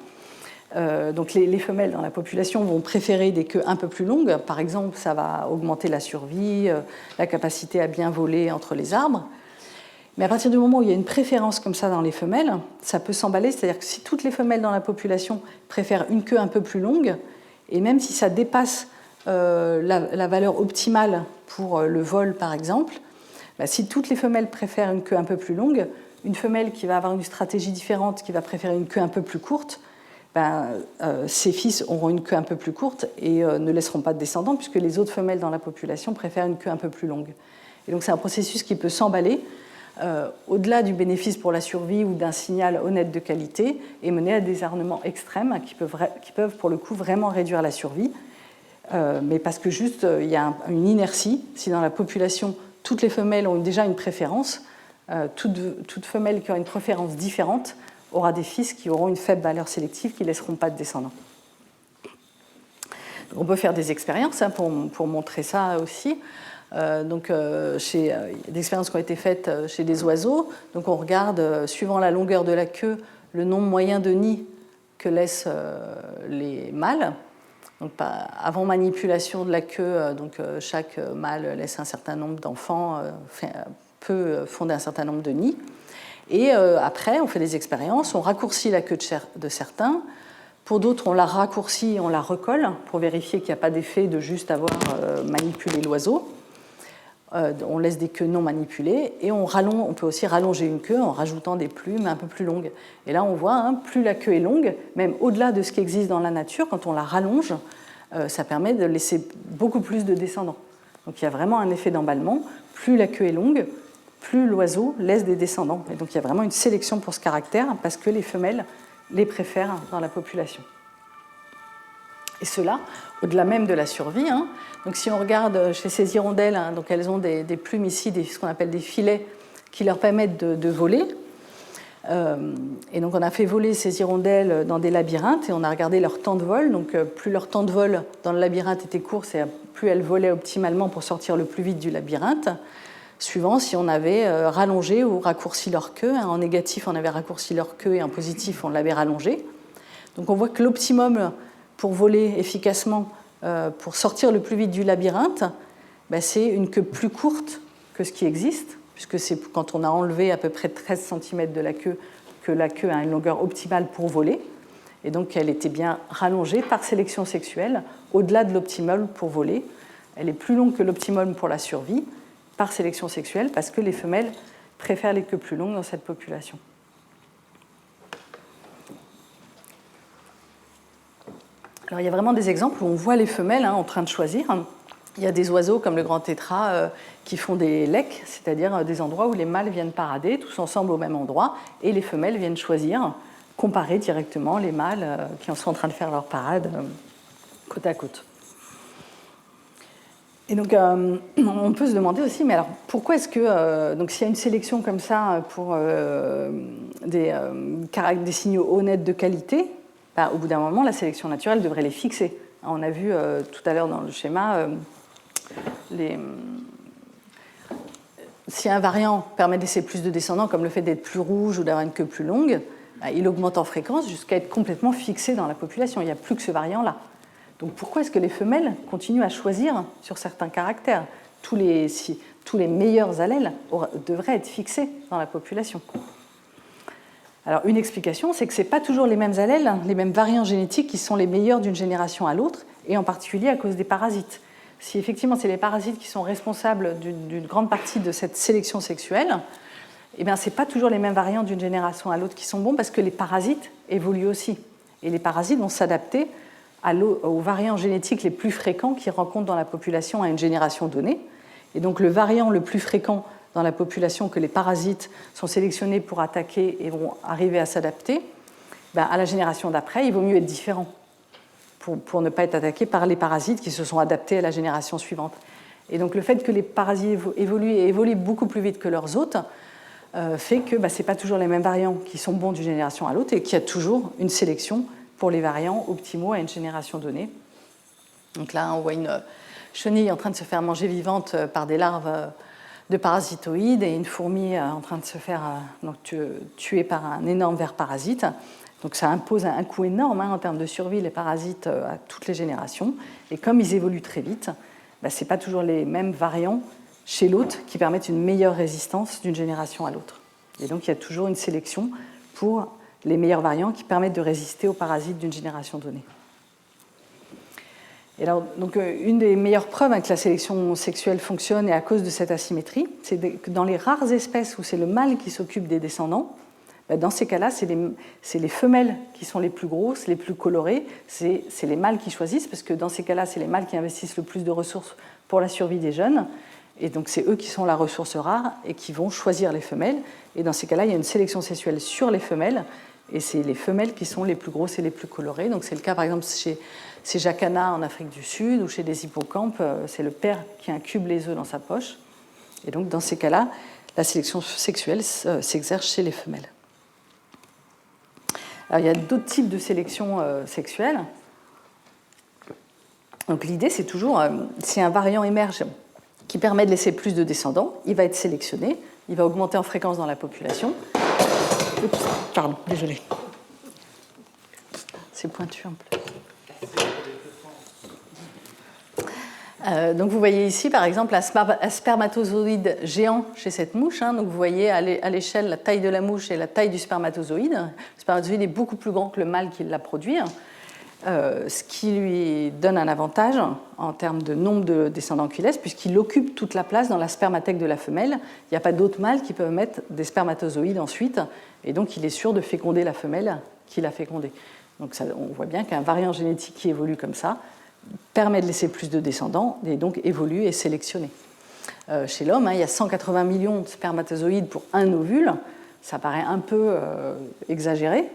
Donc les femelles dans la population vont préférer des queues un peu plus longues. Par exemple, ça va augmenter la survie, la capacité à bien voler entre les arbres. Mais à partir du moment où il y a une préférence comme ça dans les femelles, ça peut s'emballer. C'est-à-dire que si toutes les femelles dans la population préfèrent une queue un peu plus longue, et même si ça dépasse la valeur optimale pour le vol, par exemple, si toutes les femelles préfèrent une queue un peu plus longue, une femelle qui va avoir une stratégie différente, qui va préférer une queue un peu plus courte, ses fils auront une queue un peu plus courte et ne laisseront pas de descendants, puisque les autres femelles dans la population préfèrent une queue un peu plus longue. Et donc c'est un processus qui peut s'emballer au-delà du bénéfice pour la survie ou d'un signal honnête de qualité, et mener à des ornements extrêmes qui peuvent pour le coup vraiment réduire la survie, mais parce que juste il y a une inertie. Si dans la population toutes les femelles ont déjà une préférence, toute femelle qui a une préférence différente aura des fils qui auront une faible valeur sélective, qui ne laisseront pas de descendants. Donc on peut faire des expériences pour montrer ça aussi. Il y a des expériences qui ont été faites chez des oiseaux. Donc on regarde, suivant la longueur de la queue, le nombre moyen de nids que laissent les mâles. Donc, avant manipulation de la queue, chaque mâle laisse un certain nombre d'enfants, peut fonder un certain nombre de nids. Et après, on fait des expériences, on raccourcit la queue de certains. Pour d'autres, on la raccourcit, on la recolle pour vérifier qu'il n'y a pas d'effet de juste avoir manipulé l'oiseau. on laisse des queues non manipulées et on peut aussi rallonger une queue en rajoutant des plumes un peu plus longues. Et là, on voit, hein, plus la queue est longue, même au-delà de ce qui existe dans la nature, quand on la rallonge, ça permet de laisser beaucoup plus de descendants. Donc il y a vraiment un effet d'emballement. Plus la queue est longue, plus l'oiseau laisse des descendants. Et donc il y a vraiment une sélection pour ce caractère parce que les femelles les préfèrent dans la population. Et cela, au-delà même de la survie. Hein. Donc si on regarde chez ces hirondelles, hein, donc elles ont des plumes ici, ce qu'on appelle des filets, qui leur permettent de voler. Et donc on a fait voler ces hirondelles dans des labyrinthes et on a regardé leur temps de vol. Donc plus leur temps de vol dans le labyrinthe était court, plus elles volaient optimalement pour sortir le plus vite du labyrinthe, suivant si on avait rallongé ou raccourci leur queue. En négatif, on avait raccourci leur queue et en positif, on l'avait rallongée. Donc on voit que l'optimum pour voler efficacement, pour sortir le plus vite du labyrinthe, c'est une queue plus courte que ce qui existe, puisque c'est quand on a enlevé à peu près 13 cm de la queue que la queue a une longueur optimale pour voler. Et donc elle était bien rallongée par sélection sexuelle au-delà de l'optimum pour voler. Elle est plus longue que l'optimum pour la survie par sélection sexuelle parce que les femelles préfèrent les queues plus longues dans cette population. Alors, il y a vraiment des exemples où on voit les femelles en train de choisir. Il y a des oiseaux comme le grand tétras qui font des leks, c'est-à-dire des endroits où les mâles viennent parader tous ensemble au même endroit et les femelles viennent choisir, comparer directement les mâles qui sont en train de faire leur parade côte à côte. Et donc, on peut se demander aussi, mais alors pourquoi est-ce que, donc s'il y a une sélection comme ça pour des signaux honnêtes de qualité, au bout d'un moment, la sélection naturelle devrait les fixer. On a vu tout à l'heure dans le schéma, si un variant permet de laisser plus de descendants, comme le fait d'être plus rouge ou d'avoir une queue plus longue, il augmente en fréquence jusqu'à être complètement fixé dans la population. Il n'y a plus que ce variant-là. Donc pourquoi est-ce que les femelles continuent à choisir sur certains caractères ? Tous les meilleurs allèles devraient être fixés dans la population. Alors, une explication, c'est que ce n'est pas toujours les mêmes allèles, les mêmes variants génétiques qui sont les meilleurs d'une génération à l'autre, et en particulier à cause des parasites. Si effectivement c'est les parasites qui sont responsables d'une grande partie de cette sélection sexuelle, ce n'est pas toujours les mêmes variants d'une génération à l'autre qui sont bons parce que les parasites évoluent aussi. Et les parasites vont s'adapter aux variants génétiques les plus fréquents qu'ils rencontrent dans la population à une génération donnée. Et donc le variant le plus fréquent dans la population que les parasites sont sélectionnés pour attaquer et vont arriver à s'adapter, à la génération d'après, il vaut mieux être différent pour ne pas être attaqué par les parasites qui se sont adaptés à la génération suivante. Et donc le fait que les parasites évoluent beaucoup plus vite que leurs hôtes fait que ce n'est pas toujours les mêmes variants qui sont bons d'une génération à l'autre et qu'il y a toujours une sélection pour les variants optimaux à une génération donnée. Donc là, on voit une chenille en train de se faire manger vivante par des larves de parasitoïdes et une fourmi en train de se faire tuer par un énorme ver parasite. Donc ça impose un coût énorme en termes de survie, les parasites, à toutes les générations. Et comme ils évoluent très vite, ce n'est pas toujours les mêmes variants chez l'hôte qui permettent une meilleure résistance d'une génération à l'autre. Et donc il y a toujours une sélection pour les meilleurs variants qui permettent de résister aux parasites d'une génération donnée. Et alors, donc, une des meilleures preuves que la sélection sexuelle fonctionne et à cause de cette asymétrie, c'est que dans les rares espèces où c'est le mâle qui s'occupe des descendants, dans ces cas-là, c'est les femelles qui sont les plus grosses, les plus colorées, c'est les mâles qui choisissent, parce que dans ces cas-là, c'est les mâles qui investissent le plus de ressources pour la survie des jeunes, et donc c'est eux qui sont la ressource rare et qui vont choisir les femelles. Et dans ces cas-là, il y a une sélection sexuelle sur les femelles, et c'est les femelles qui sont les plus grosses et les plus colorées. Donc c'est le cas, par exemple, chez Jacana en Afrique du Sud ou chez des hippocampes, c'est le père qui incube les œufs dans sa poche. Et donc dans ces cas-là, la sélection sexuelle s'exerce chez les femelles. Alors, il y a d'autres types de sélection sexuelle. Donc l'idée, c'est toujours, si un variant émerge qui permet de laisser plus de descendants, il va être sélectionné, il va augmenter en fréquence dans la population. Oups, pardon, désolé. C'est pointu un peu. Donc vous voyez ici, par exemple, un spermatozoïde géant chez cette mouche. Donc vous voyez à l'échelle la taille de la mouche et la taille du spermatozoïde. Le spermatozoïde est beaucoup plus grand que le mâle qui l'a produit. ce qui lui donne un avantage en termes de nombre de descendants qu'il laisse, puisqu'il occupe toute la place dans la spermathèque de la femelle. Il n'y a pas d'autres mâles qui peuvent mettre des spermatozoïdes ensuite, et donc il est sûr de féconder la femelle qu'il a fécondée. Donc on voit bien qu'un variant génétique qui évolue comme ça permet de laisser plus de descendants, et donc évolue et sélectionner. Chez l'homme, il y a 180 millions de spermatozoïdes pour un ovule. Ça paraît un peu exagéré,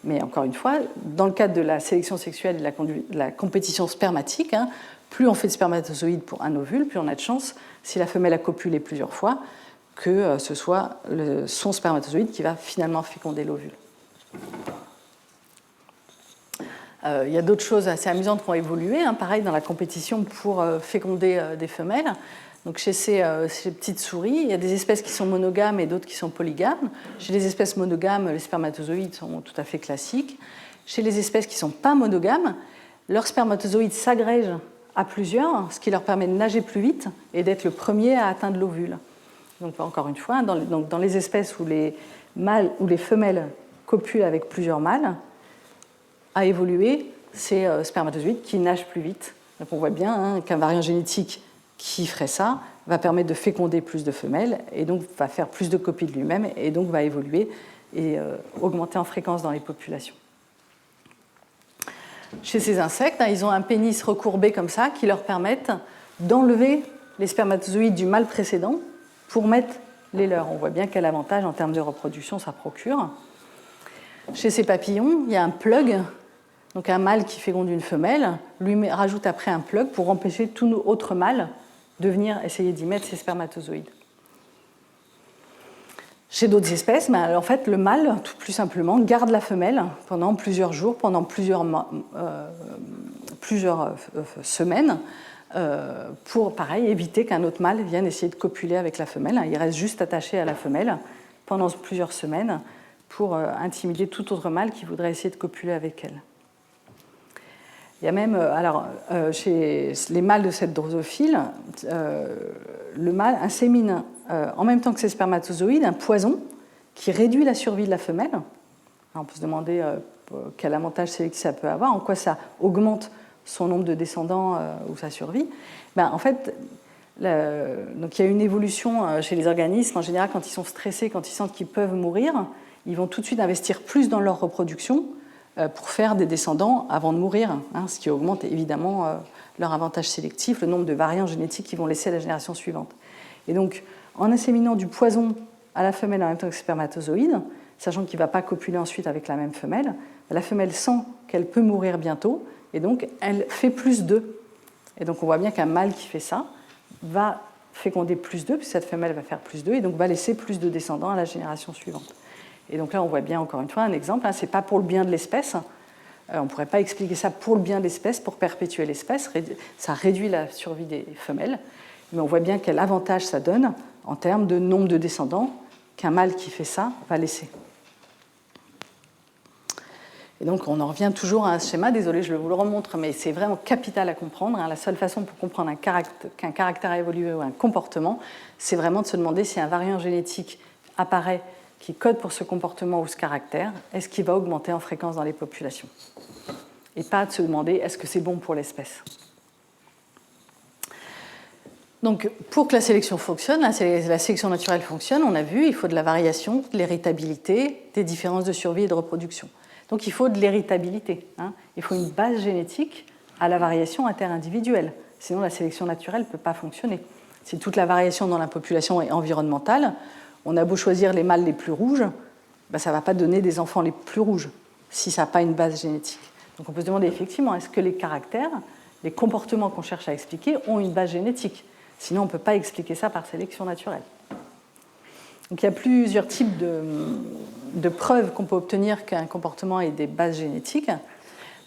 mais encore une fois, dans le cadre de la sélection sexuelle et de la compétition spermatique, plus on fait de spermatozoïdes pour un ovule, plus on a de chance, si la femelle a copulé plusieurs fois, que ce soit son spermatozoïde qui va finalement féconder l'ovule. Il y a d'autres choses assez amusantes qui ont évolué, pareil dans la compétition pour féconder des femelles. Donc chez ces petites souris, il y a des espèces qui sont monogames et d'autres qui sont polygames. Chez les espèces monogames, les spermatozoïdes sont tout à fait classiques. Chez les espèces qui ne sont pas monogames, leurs spermatozoïdes s'agrègent à plusieurs, ce qui leur permet de nager plus vite et d'être le premier à atteindre l'ovule. Donc encore une fois, dans les espèces où les femelles copulent avec plusieurs mâles, a évolué ces spermatozoïdes qui nagent plus vite. Donc on voit bien qu'un variant génétique qui ferait ça va permettre de féconder plus de femelles et donc va faire plus de copies de lui-même et donc va évoluer et augmenter en fréquence dans les populations. Chez ces insectes, ils ont un pénis recourbé comme ça qui leur permettent d'enlever les spermatozoïdes du mâle précédent pour mettre les leurs. On voit bien quel avantage en termes de reproduction ça procure. Chez ces papillons, il y a un plug, donc un mâle qui féconde une femelle, lui rajoute après un plug pour empêcher tout autre mâle de venir essayer d'y mettre ses spermatozoïdes. Chez d'autres espèces, en fait, le mâle, tout plus simplement, garde la femelle pendant plusieurs jours, pendant plusieurs semaines, pour, pareil, éviter qu'un autre mâle vienne essayer de copuler avec la femelle. Il reste juste attaché à la femelle pendant plusieurs semaines pour intimider tout autre mâle qui voudrait essayer de copuler avec elle. Il y a même, chez les mâles de cette drosophile, le mâle insémine en même temps que ses spermatozoïdes un poison qui réduit la survie de la femelle. Alors on peut se demander quel avantage sélectif ça peut avoir, en quoi ça augmente son nombre de descendants ou sa survie. En fait, donc il y a une évolution chez les organismes. En général, quand ils sont stressés, quand ils sentent qu'ils peuvent mourir, ils vont tout de suite investir plus dans leur reproduction pour faire des descendants avant de mourir, ce qui augmente évidemment leur avantage sélectif, le nombre de variants génétiques qu'ils vont laisser à la génération suivante. Et donc, en inséminant du poison à la femelle en même temps que spermatozoïde, sachant qu'il ne va pas copuler ensuite avec la même femelle, la femelle sent qu'elle peut mourir bientôt, et donc elle fait plus d'œufs. Et donc on voit bien qu'un mâle qui fait ça va féconder plus d'œufs, puis cette femelle va faire plus d'œufs, et donc va laisser plus de descendants à la génération suivante. Et donc là, on voit bien encore une fois un exemple, ce n'est pas pour le bien de l'espèce, on ne pourrait pas expliquer ça pour le bien de l'espèce, pour perpétuer l'espèce, ça réduit la survie des femelles, mais on voit bien quel avantage ça donne en termes de nombre de descendants qu'un mâle qui fait ça va laisser. Et donc on en revient toujours à un schéma, désolé je vous le remontre, mais c'est vraiment capital à comprendre. La seule façon pour comprendre qu'un caractère a évolué ou un comportement, c'est vraiment de se demander si un variant génétique apparaît qui code pour ce comportement ou ce caractère, est-ce qu'il va augmenter en fréquence dans les populations? Et pas de se demander est-ce que c'est bon pour l'espèce. Donc, pour que la sélection fonctionne, la sélection naturelle fonctionne, on a vu, il faut de la variation, de l'héritabilité, des différences de survie et de reproduction. Donc, il faut de l'héritabilité. Il faut une base génétique à la variation interindividuelle. Sinon, la sélection naturelle ne peut pas fonctionner. Si toute la variation dans la population est environnementale, on a beau choisir les mâles les plus rouges, ça ne va pas donner des enfants les plus rouges si ça n'a pas une base génétique. Donc on peut se demander effectivement, est-ce que les caractères, les comportements qu'on cherche à expliquer ont une base génétique? Sinon, on ne peut pas expliquer ça par sélection naturelle. Donc il y a plusieurs types de preuves qu'on peut obtenir qu'un comportement ait des bases génétiques.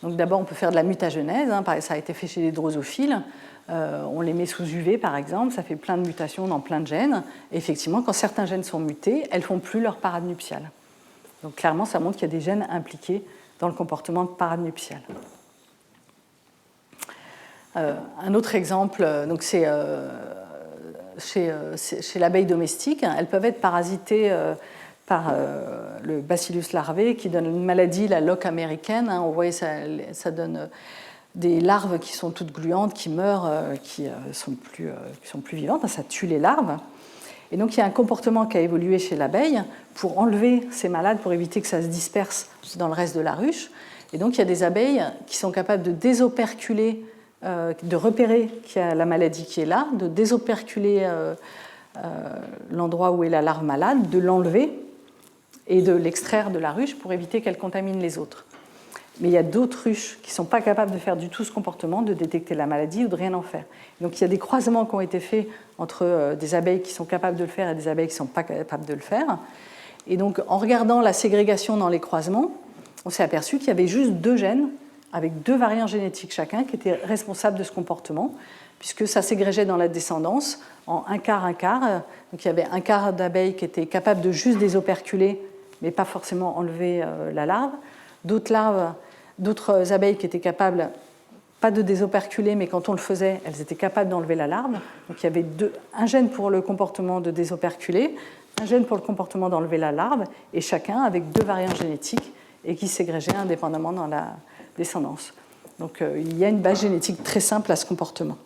Donc d'abord, on peut faire de la mutagenèse, ça a été fait chez les drosophiles. On les met sous UV par exemple, ça fait plein de mutations dans plein de gènes. Et effectivement, quand certains gènes sont mutés, elles ne font plus leur parade nuptiale. Donc clairement, ça montre qu'il y a des gènes impliqués dans le comportement de parade nuptiale. Un autre exemple, donc c'est chez l'abeille domestique, elles peuvent être parasitées par le bacillus larvé qui donne une maladie, la loque américaine. On voit ça donne des larves qui sont toutes gluantes, qui meurent, qui sont plus vivantes. Ça tue les larves. Et donc il y a un comportement qui a évolué chez l'abeille pour enlever ces malades, pour éviter que ça se disperse dans le reste de la ruche. Et donc il y a des abeilles qui sont capables de désoperculer, de repérer qu'il y a la maladie qui est là, de désoperculer l'endroit où est la larve malade, de l'enlever et de l'extraire de la ruche pour éviter qu'elle contamine les autres. Mais il y a d'autres ruches qui ne sont pas capables de faire du tout ce comportement, de détecter la maladie ou de rien en faire. Donc il y a des croisements qui ont été faits entre des abeilles qui sont capables de le faire et des abeilles qui ne sont pas capables de le faire. Et donc en regardant la ségrégation dans les croisements, on s'est aperçu qu'il y avait juste 2 gènes, avec 2 variants génétiques chacun, qui étaient responsables de ce comportement, puisque ça s'égrégeait dans la descendance en un quart. Donc il y avait un quart d'abeilles qui étaient capables de juste désoperculer, mais pas forcément enlever la larve. D'autres abeilles qui étaient capables, pas de désoperculer, mais quand on le faisait, elles étaient capables d'enlever la larve. Donc il y avait un gène pour le comportement de désoperculer, un gène pour le comportement d'enlever la larve, et chacun avec 2 variants génétiques et qui s'égrégeaient indépendamment dans la descendance. Donc il y a une base génétique très simple à ce comportement.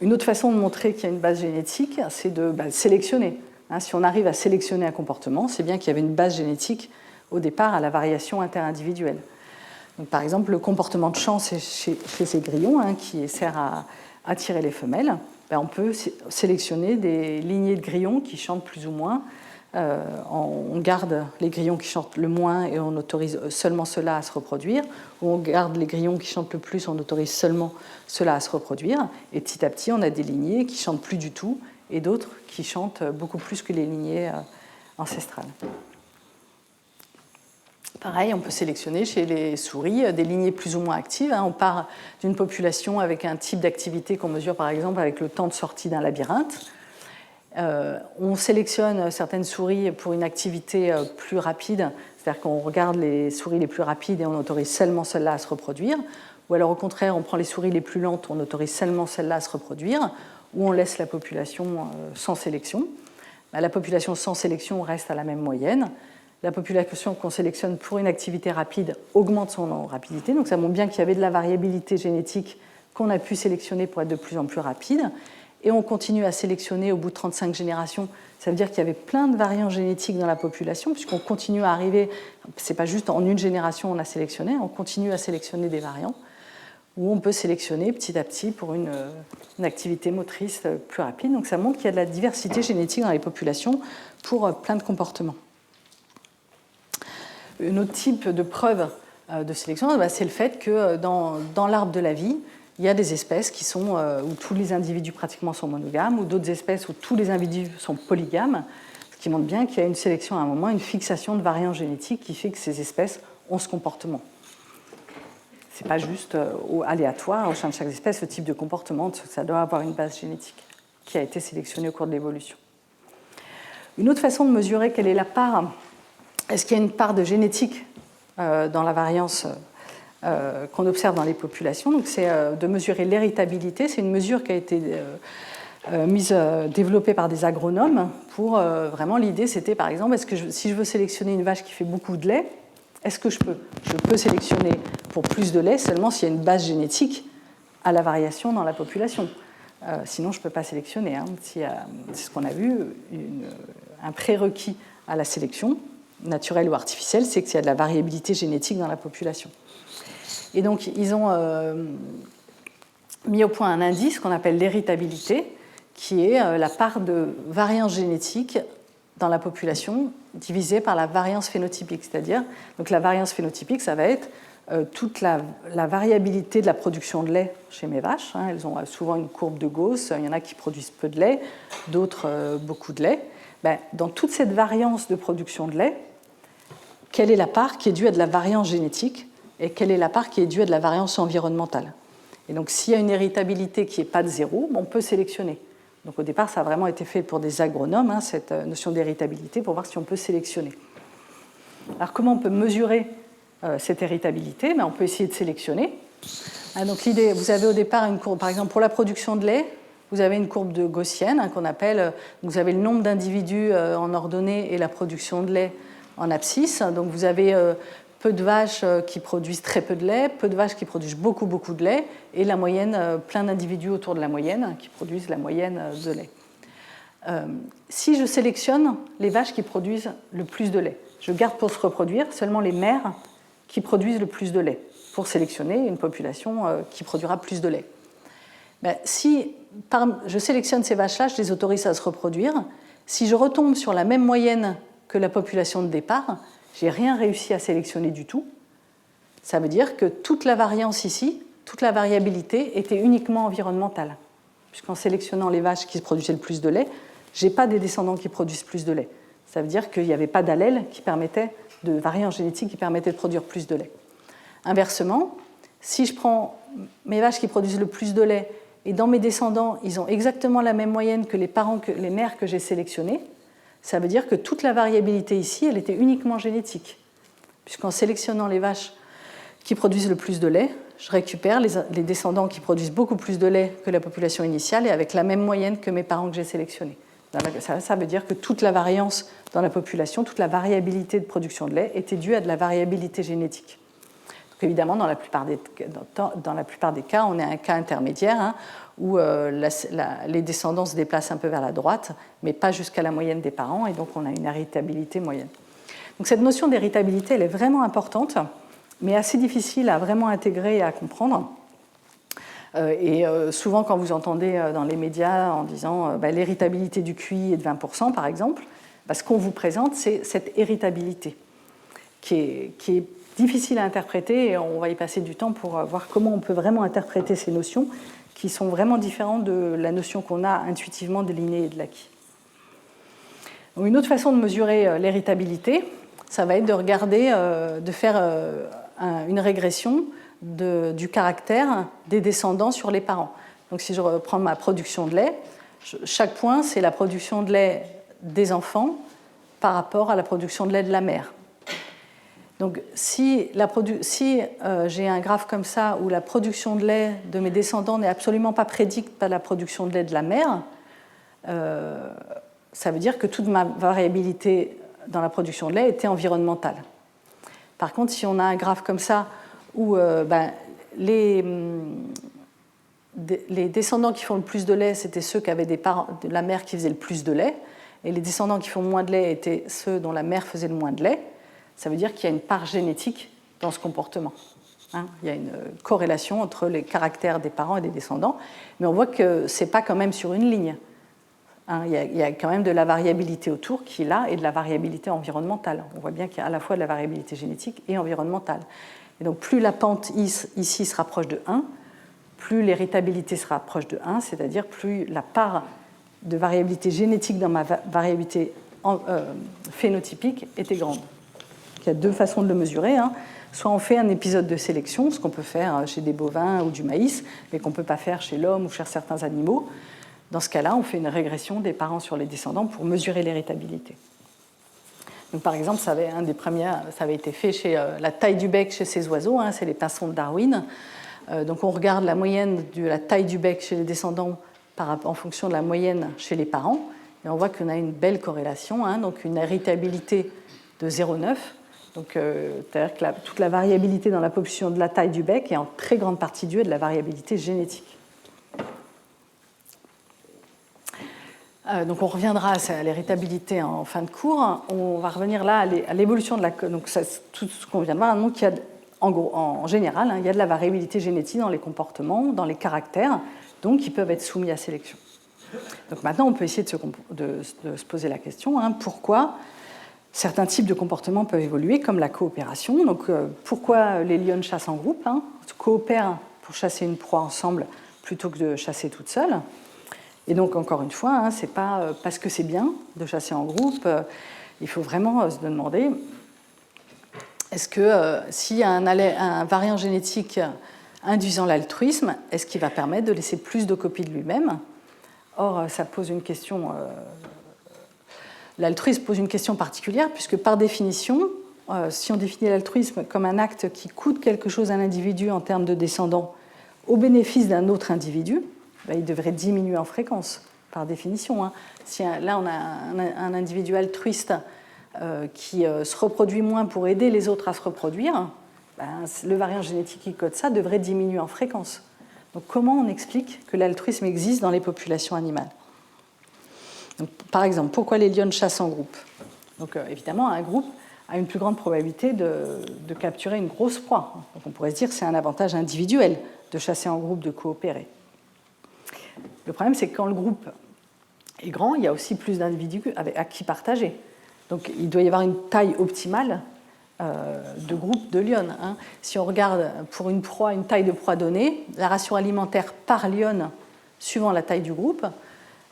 Une autre façon de montrer qu'il y a une base génétique, c'est de sélectionner. Si on arrive à sélectionner un comportement, c'est bien qu'il y avait une base génétique au départ à la variation interindividuelle. Donc, par exemple, le comportement de chant chez ces grillons, qui sert à attirer les femelles, on peut sélectionner des lignées de grillons qui chantent plus ou moins. On garde les grillons qui chantent le moins et on autorise seulement ceux-là à se reproduire, ou on garde les grillons qui chantent le plus, on autorise seulement ceux-là à se reproduire. Et petit à petit, on a des lignées qui chantent plus du tout et d'autres qui chantent beaucoup plus que les lignées ancestrales. Pareil, on peut sélectionner chez les souris des lignées plus ou moins actives. On part d'une population avec un type d'activité qu'on mesure par exemple avec le temps de sortie d'un labyrinthe. On sélectionne certaines souris pour une activité plus rapide, c'est-à-dire qu'on regarde les souris les plus rapides et on autorise seulement celles-là à se reproduire. Ou alors au contraire, on prend les souris les plus lentes, on autorise seulement celles-là à se reproduire, ou on laisse la population sans sélection. La population sans sélection reste à la même moyenne. La population qu'on sélectionne pour une activité rapide augmente son rapidité. Donc ça montre bien qu'il y avait de la variabilité génétique qu'on a pu sélectionner pour être de plus en plus rapide. Et on continue à sélectionner au bout de 35 générations. Ça veut dire qu'il y avait plein de variants génétiques dans la population, puisqu'on continue à arriver, ce n'est pas juste en une génération on a sélectionné, on continue à sélectionner des variants, où on peut sélectionner petit à petit pour une activité motrice plus rapide. Donc ça montre qu'il y a de la diversité génétique dans les populations pour plein de comportements. Un autre type de preuve de sélection, c'est le fait que dans l'arbre de la vie, il y a des espèces qui sont, où tous les individus pratiquement sont monogames, ou d'autres espèces où tous les individus sont polygames, ce qui montre bien qu'il y a une sélection à un moment, une fixation de variants génétiques qui fait que ces espèces ont ce comportement. Ce n'est pas juste aléatoire au sein de chaque espèce ce type de comportement, ça doit avoir une base génétique qui a été sélectionnée au cours de l'évolution. Une autre façon de mesurer quelle est la part, est-ce qu'il y a une part de génétique dans la variance qu'on observe dans les populations. Donc, c'est de mesurer l'héritabilité. C'est une mesure qui a été développée par des agronomes pour vraiment l'idée, c'était par exemple, est-ce que si je veux sélectionner une vache qui fait beaucoup de lait, est-ce que je peux sélectionner pour plus de lait seulement s'il y a une base génétique à la variation dans la population. Sinon, je ne peux pas sélectionner. C'est ce qu'on a vu, un prérequis à la sélection, naturelle ou artificielle, c'est qu'il y a de la variabilité génétique dans la population. Et donc, ils ont mis au point un indice qu'on appelle l'héritabilité, qui est la part de variance génétique dans la population divisée par la variance phénotypique. C'est-à-dire, donc la variance phénotypique, ça va être toute la variabilité de la production de lait chez mes vaches. Elles ont souvent une courbe de Gauss. Il y en a qui produisent peu de lait, d'autres beaucoup de lait. Dans toute cette variance de production de lait, quelle est la part qui est due à de la variance génétique et quelle est la part qui est due à de la variance environnementale. Et donc, s'il y a une héritabilité qui n'est pas de zéro, on peut sélectionner. Donc, au départ, ça a vraiment été fait pour des agronomes, cette notion d'héritabilité, pour voir si on peut sélectionner. Alors, comment on peut mesurer cette héritabilité ? On peut essayer de sélectionner. Donc, l'idée, vous avez au départ une courbe, par exemple, pour la production de lait, vous avez une courbe de gaussienne qu'on appelle, vous avez le nombre d'individus en ordonnée et la production de lait en abscisse. Donc vous avez peu de vaches qui produisent très peu de lait, peu de vaches qui produisent beaucoup de lait, et la moyenne, plein d'individus autour de la moyenne qui produisent la moyenne de lait. Si je sélectionne les vaches qui produisent le plus de lait, je garde pour se reproduire seulement les mères qui produisent le plus de lait, pour sélectionner une population qui produira plus de lait. Si je sélectionne ces vaches-là, je les autorise à se reproduire. Si je retombe sur la même moyenne que la population de départ, je n'ai rien réussi à sélectionner du tout. Ça veut dire que toute la variance ici, toute la variabilité était uniquement environnementale. Puisqu'en sélectionnant les vaches qui produisaient le plus de lait, je n'ai pas des descendants qui produisent plus de lait. Ça veut dire qu'il n'y avait pas d'allèle de variants génétiques qui permettaient de produire plus de lait. Inversement, si je prends mes vaches qui produisent le plus de lait et dans mes descendants, ils ont exactement la même moyenne que les mères que j'ai sélectionnées, ça veut dire que toute la variabilité ici, elle était uniquement génétique. Puisqu'en sélectionnant les vaches qui produisent le plus de lait, je récupère les descendants qui produisent beaucoup plus de lait que la population initiale et avec la même moyenne que mes parents que j'ai sélectionnés. Ça veut dire que toute la variance dans la population, toute la variabilité de production de lait était due à de la variabilité génétique. Donc évidemment, dans la plupart des cas, on est à un cas intermédiaire où les descendants se déplacent un peu vers la droite, mais pas jusqu'à la moyenne des parents, et donc on a une héritabilité moyenne. Donc cette notion d'héritabilité, elle est vraiment importante, mais assez difficile à vraiment intégrer et à comprendre. Et souvent, quand vous entendez dans les médias en disant l'héritabilité du QI est de 20%, par exemple, ce qu'on vous présente, c'est cette héritabilité qui est difficile à interpréter, et on va y passer du temps pour voir comment on peut vraiment interpréter ces notions qui sont vraiment différentes de la notion qu'on a intuitivement de l'inné et de l'acquis. Une autre façon de mesurer l'héritabilité, ça va être de regarder, de faire une régression du caractère des descendants sur les parents. Donc si je reprends ma production de lait, chaque point, c'est la production de lait des enfants par rapport à la production de lait de la mère. Donc si j'ai un graphe comme ça où la production de lait de mes descendants n'est absolument pas prédite par la production de lait de la mère, ça veut dire que toute ma variabilité dans la production de lait était environnementale. Par contre, si on a un graphe comme ça où les descendants qui font le plus de lait, c'était ceux qui avaient de la mère qui faisait le plus de lait, et les descendants qui font moins de lait étaient ceux dont la mère faisait le moins de lait, ça veut dire qu'il y a une part génétique dans ce comportement. Il y a une corrélation entre les caractères des parents et des descendants, mais on voit que ce n'est pas quand même sur une ligne. Il y a quand même de la variabilité autour qui est là et de la variabilité environnementale. On voit bien qu'il y a à la fois de la variabilité génétique et environnementale. Et donc plus la pente ici se rapproche de 1, plus l'héritabilité se rapproche de 1, c'est-à-dire plus la part de variabilité génétique dans ma variabilité phénotypique était grande. Il y a deux façons de le mesurer. Soit on fait un épisode de sélection, ce qu'on peut faire chez des bovins ou du maïs, mais qu'on ne peut pas faire chez l'homme ou chez certains animaux. Dans ce cas-là, on fait une régression des parents sur les descendants pour mesurer l'héritabilité. Donc, par exemple, ça avait été fait chez la taille du bec chez ces oiseaux, c'est les pinsons de Darwin. Donc on regarde la moyenne de la taille du bec chez les descendants en fonction de la moyenne chez les parents, et on voit qu'on a une belle corrélation, donc une héritabilité de 0,9. Donc, c'est-à-dire que toute la variabilité dans la population de la taille du bec est en très grande partie due à de la variabilité génétique. Donc on reviendra à l'héritabilité en fin de cours. On va revenir là à l'évolution de la... Donc tout ce qu'on vient de voir, donc il y a, en général, il y a de la variabilité génétique dans les comportements, dans les caractères, donc qui peuvent être soumis à sélection. Donc maintenant, on peut essayer de se poser la question, pourquoi certains types de comportements peuvent évoluer, comme la coopération. Donc pourquoi les lionnes chassent en groupe, coopèrent pour chasser une proie ensemble plutôt que de chasser toute seule. Et donc, encore une fois, ce n'est pas parce que c'est bien de chasser en groupe. Il faut vraiment se demander, est-ce que s'il y a un variant génétique induisant l'altruisme, est-ce qu'il va permettre de laisser plus de copies de lui-même ? Or, ça pose une question... L'altruisme pose une question particulière, puisque par définition, si on définit l'altruisme comme un acte qui coûte quelque chose à l'individu en termes de descendants au bénéfice d'un autre individu, ben, il devrait diminuer en fréquence, par définition. Hein. Si là, on a un individu altruiste qui se reproduit moins pour aider les autres à se reproduire, ben, le variant génétique qui code ça devrait diminuer en fréquence. Donc comment on explique que l'altruisme existe dans les populations animales? Donc, par exemple, pourquoi les lionnes chassent en groupe? Donc évidemment, un groupe a une plus grande probabilité de capturer une grosse proie. Donc on pourrait se dire que c'est un avantage individuel de chasser en groupe, de coopérer. Le problème, c'est que quand le groupe est grand, il y a aussi plus d'individus à qui partager. Donc il doit y avoir une taille optimale de groupe de lionnes. Hein. Si on regarde pour une proie, une taille de proie donnée, la ration alimentaire par lionne, suivant la taille du groupe,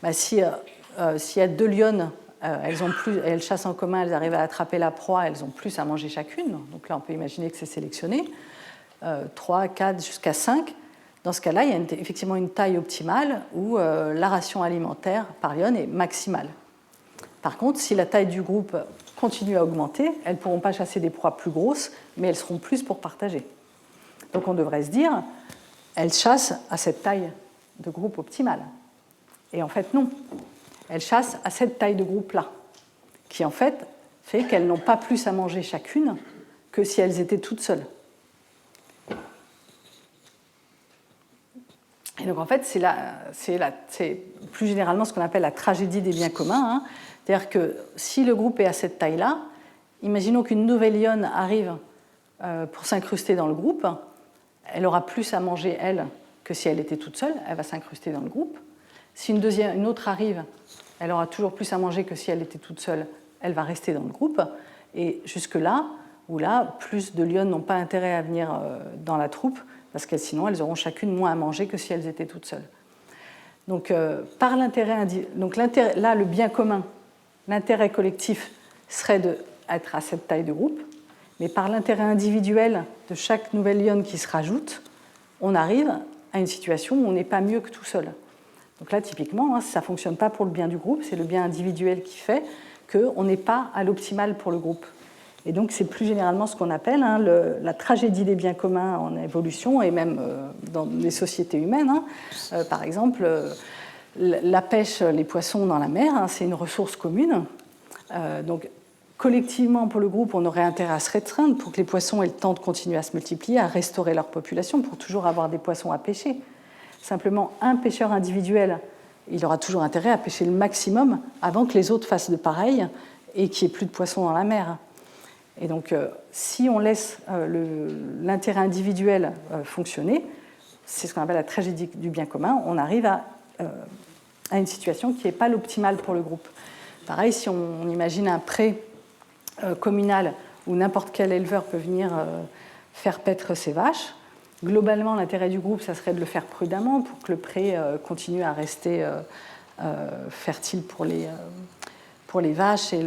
bah, s'il y a 2 lionnes, elles chassent en commun, elles arrivent à attraper la proie, elles ont plus à manger chacune. Donc là, on peut imaginer que c'est sélectionné. 3, 4, jusqu'à 5. Dans ce cas-là, il y a effectivement une taille optimale où la ration alimentaire par lionne est maximale. Par contre, si la taille du groupe continue à augmenter, elles ne pourront pas chasser des proies plus grosses, mais elles seront plus pour partager. Donc on devrait se dire, elles chassent à cette taille de groupe optimale. Et en fait, non. Elles chassent à cette taille de groupe-là, qui en fait qu'elles n'ont pas plus à manger chacune que si elles étaient toutes seules. Et donc en fait, c'est plus généralement ce qu'on appelle la tragédie des biens communs. Hein. C'est-à-dire que si le groupe est à cette taille-là, imaginons qu'une nouvelle lionne arrive pour s'incruster dans le groupe, elle aura plus à manger, elle, que si elle était toute seule, elle va s'incruster dans le groupe. Si une autre arrive, elle aura toujours plus à manger que si elle était toute seule, elle va rester dans le groupe. Et jusque-là, plus de lionnes n'ont pas intérêt à venir dans la troupe, parce que sinon elles auront chacune moins à manger que si elles étaient toutes seules. Donc, par l'intérêt, là, le bien commun, l'intérêt collectif serait d'être à cette taille de groupe, mais par l'intérêt individuel de chaque nouvelle lionne qui se rajoute, on arrive à une situation où on n'est pas mieux que tout seul. Donc là, typiquement, hein, ça ne fonctionne pas pour le bien du groupe, c'est le bien individuel qui fait qu'on n'est pas à l'optimal pour le groupe. Et donc, c'est plus généralement ce qu'on appelle la tragédie des biens communs en évolution, et même dans les sociétés humaines. Hein. Par exemple, la pêche, les poissons dans la mer, hein, c'est une ressource commune. Donc, collectivement, pour le groupe, on aurait intérêt à se restreindre pour que les poissons aient le temps de continuer à se multiplier, à restaurer leur population, pour toujours avoir des poissons à pêcher. Simplement, un pêcheur individuel, il aura toujours intérêt à pêcher le maximum avant que les autres fassent de pareil et qu'il n'y ait plus de poissons dans la mer. Et donc, si on laisse l'intérêt individuel fonctionner, c'est ce qu'on appelle la tragédie du bien commun, on arrive à une situation qui n'est pas l'optimale pour le groupe. Pareil, si on imagine un pré communal où n'importe quel éleveur peut venir faire paître ses vaches, globalement, l'intérêt du groupe, ça serait de le faire prudemment pour que le pré continue à rester fertile pour les vaches et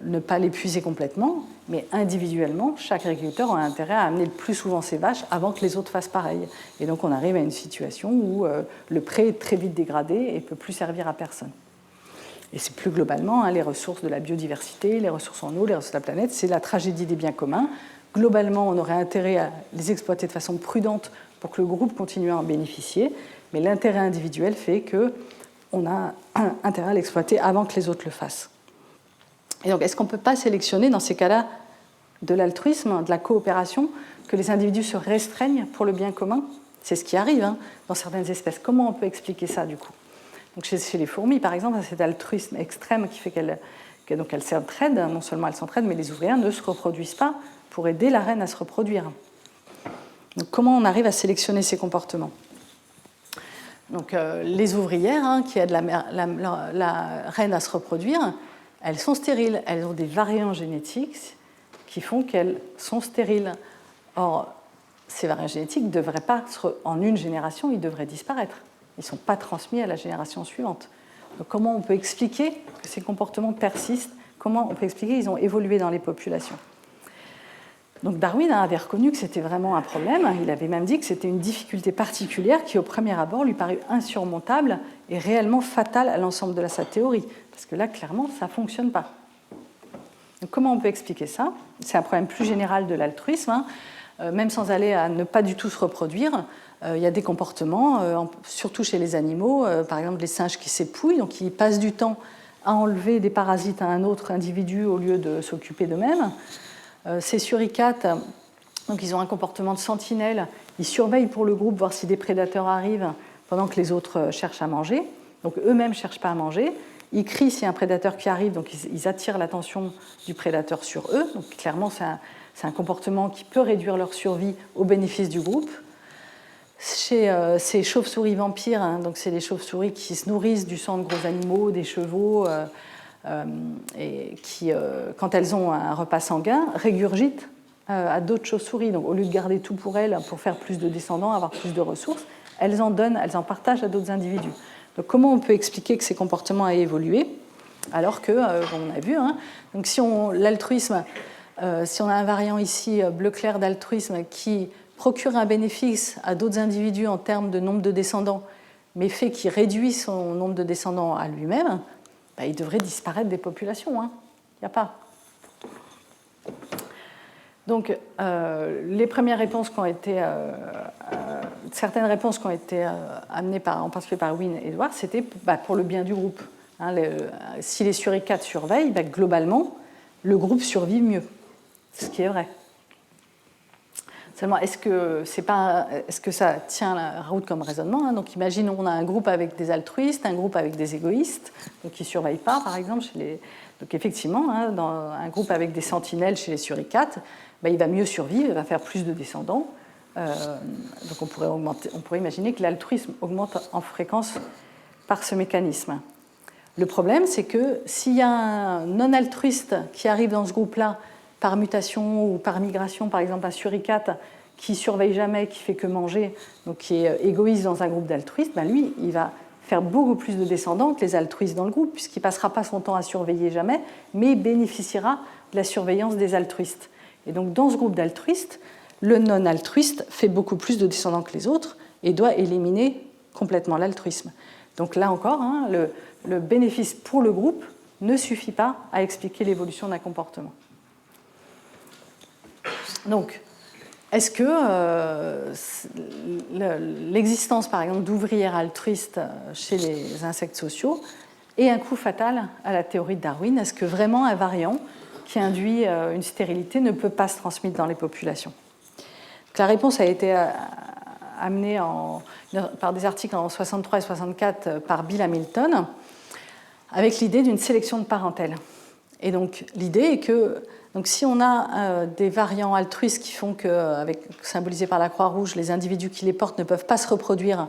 ne pas l'épuiser complètement. Mais individuellement, chaque agriculteur a intérêt à amener le plus souvent ses vaches avant que les autres fassent pareil. Et donc on arrive à une situation où le pré est très vite dégradé et ne peut plus servir à personne. Et c'est plus globalement les ressources de la biodiversité, les ressources en eau, les ressources de la planète, c'est la tragédie des biens communs. Globalement, on aurait intérêt à les exploiter de façon prudente pour que le groupe continue à en bénéficier, mais l'intérêt individuel fait qu'on a intérêt à l'exploiter avant que les autres le fassent. Et donc, est-ce qu'on ne peut pas sélectionner dans ces cas-là de l'altruisme, de la coopération, que les individus se restreignent pour le bien commun? C'est ce qui arrive dans certaines espèces. Comment on peut expliquer ça, du coup? Donc, chez les fourmis, par exemple, c'est cet altruisme extrême qui fait qu'elles s'entraident. Non seulement elles s'entraident, mais les ouvrières ne se reproduisent pas pour aider la reine à se reproduire. Donc, comment on arrive à sélectionner ces comportements? Donc, les ouvrières qui aident la reine à se reproduire, elles sont stériles. Elles ont des variants génétiques qui font qu'elles sont stériles. Or, ces variants génétiques ne devraient pas, en une génération, ils devraient disparaître. Ils ne sont pas transmis à la génération suivante. Donc, comment on peut expliquer que ces comportements persistent? Comment on peut expliquer qu'ils ont évolué dans les populations? Donc Darwin avait reconnu que c'était vraiment un problème. Il avait même dit que c'était une difficulté particulière qui, au premier abord, lui parut insurmontable et réellement fatale à l'ensemble de sa théorie. Parce que là, clairement, ça ne fonctionne pas. Donc, comment on peut expliquer ça? C'est un problème plus général de l'altruisme. même sans aller à ne pas du tout se reproduire, il y a des comportements, surtout chez les animaux, par exemple les singes qui s'épouillent, donc ils passent du temps à enlever des parasites à un autre individu au lieu de s'occuper d'eux-mêmes. Ces suricates, donc ils ont un comportement de sentinelle, ils surveillent pour le groupe, voir si des prédateurs arrivent pendant que les autres cherchent à manger. Donc eux-mêmes ne cherchent pas à manger. Ils crient s'il y a un prédateur qui arrive, donc ils attirent l'attention du prédateur sur eux. Donc clairement, c'est un comportement qui peut réduire leur survie au bénéfice du groupe. Chez ces chauves-souris vampires, hein, donc c'est des chauves-souris qui se nourrissent du sang de gros animaux, des chevaux, et qui, quand elles ont un repas sanguin, régurgitent à d'autres chauves-souris. Donc au lieu de garder tout pour elles, pour faire plus de descendants, avoir plus de ressources, elles en donnent, elles en partagent à d'autres individus. Donc comment on peut expliquer que ces comportements aient évolué alors que, comme on a vu, hein, donc si on a un variant ici bleu clair d'altruisme qui procure un bénéfice à d'autres individus en termes de nombre de descendants, mais fait qu'il réduit son nombre de descendants à lui-même, ben, il devrait disparaître des populations. Hein. Il n'y a pas. Donc, les premières réponses qui ont été, certaines réponses qui ont été amenées en particulier par Wynne et Edwards, c'était pour le bien du groupe. Hein, si les suricates surveillent, globalement, le groupe survit mieux, ce qui est vrai. Seulement, est-ce que ça tient la route comme raisonnement, hein? Donc, imaginons qu'on a un groupe avec des altruistes, un groupe avec des égoïstes, donc qui ne surveillent pas, par exemple. Donc, effectivement, hein, dans un groupe avec des sentinelles chez les suricates, il va mieux survivre, il va faire plus de descendants. Donc, on pourrait imaginer que l'altruisme augmente en fréquence par ce mécanisme. Le problème, c'est que s'il y a un non-altruiste qui arrive dans ce groupe-là, par mutation ou par migration, par exemple un suricate qui ne surveille jamais, qui fait que manger, donc qui est égoïste dans un groupe d'altruistes, lui, il va faire beaucoup plus de descendants que les altruistes dans le groupe, puisqu'il ne passera pas son temps à surveiller jamais, mais bénéficiera de la surveillance des altruistes. Et donc dans ce groupe d'altruistes, le non-altruiste fait beaucoup plus de descendants que les autres et doit éliminer complètement l'altruisme. Donc là encore, hein, le bénéfice pour le groupe ne suffit pas à expliquer l'évolution d'un comportement. Donc, est-ce que l'existence, par exemple, d'ouvrières altruistes chez les insectes sociaux est un coup fatal à la théorie de Darwin? Est-ce que vraiment un variant qui induit une stérilité ne peut pas se transmettre dans les populations? Donc, la réponse a été amenée par des articles en 63 et 64 par Bill Hamilton, avec l'idée d'une sélection de parentèle. Et donc, l'idée est que donc, si on a des variants altruistes qui font que, symbolisés par la Croix-Rouge, les individus qui les portent ne peuvent pas se reproduire,